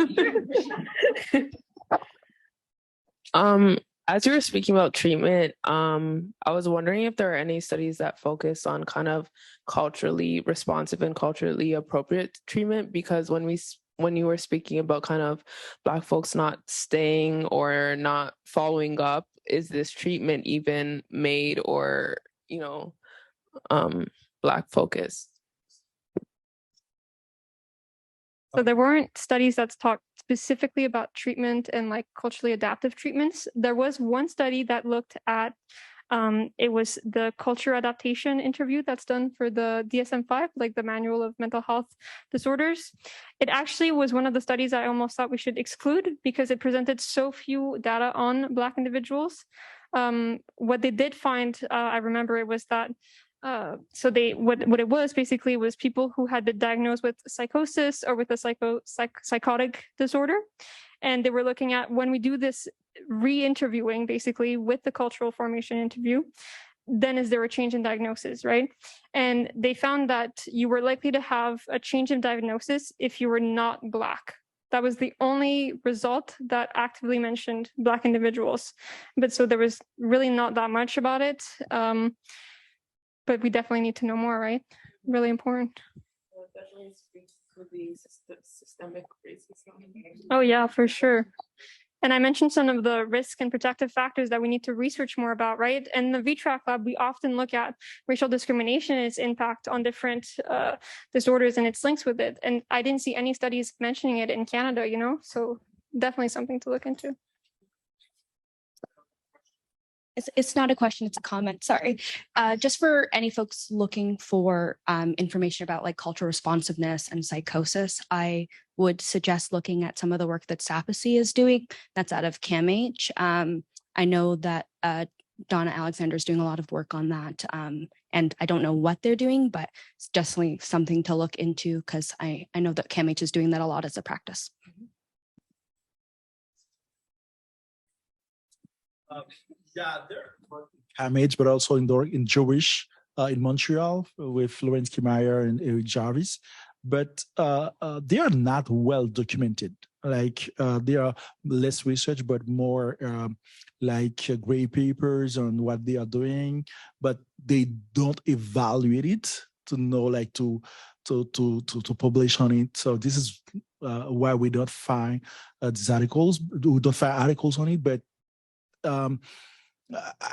As you were speaking about treatment, I was wondering if there are any studies that focus on kind of culturally responsive and culturally appropriate treatment, because when you were speaking about kind of Black folks not staying or not following up, is this treatment even made or, Black focused? So there weren't studies that's talked specifically about treatment and like culturally adaptive treatments. There was one study that looked at it was the culture adaptation interview that's done for the DSM-5, like the Manual of Mental Health Disorders. It actually was one of the studies I almost thought we should exclude because it presented so few data on Black individuals. What they did find, I remember it was that what it was basically was people who had been diagnosed with psychosis or with a psychotic disorder. And they were looking at when we do this re-interviewing basically with the cultural formation interview, then is there a change in diagnosis, right? And they found that you were likely to have a change in diagnosis if you were not Black. That was the only result that actively mentioned Black individuals. But so there was really not that much about it. But we definitely need to know more, right? Really important. Oh yeah, for sure. And I mentioned some of the risk and protective factors that we need to research more about, right? In the V-TRaC lab, we often look at racial discrimination and its impact on different disorders and its links with it. And I didn't see any studies mentioning it in Canada, so definitely something to look into. It's not a question, it's a comment, sorry. Just for any folks looking for information about like cultural responsiveness and psychosis, I would suggest looking at some of the work that SAPAC is doing. That's out of CAMH. I know that Donna Alexander is doing a lot of work on that. And I don't know what they're doing, but it's definitely something to look into because I know that CAMH is doing that a lot as a practice. Yeah, there are CAMH, but also in Jewish in Montreal with Lawrence Kimeyer and Eric Jarvis, but they are not well documented. Like there are less research, but more like gray papers on what they are doing, but they don't evaluate it to know, like to publish on it. So this is why we don't find these articles. We don't find articles on it, but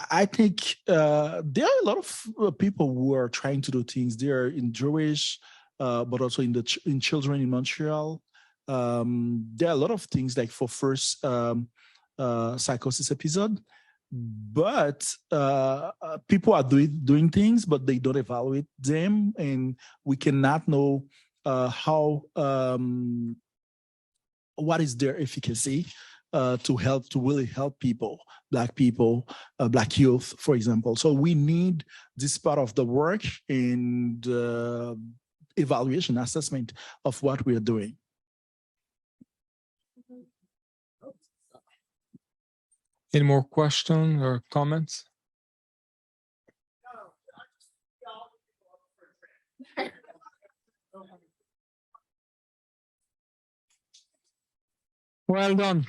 I think there are a lot of people who are trying to do things. They are in Jewish, but also in children in Montreal. There are a lot of things like for first psychosis episode, but people are doing things, but they don't evaluate them, and we cannot know what is their efficacy. To really help people, Black people, Black youth, for example. So we need this part of the work and evaluation, assessment of what we are doing. Any more questions or comments? Well done.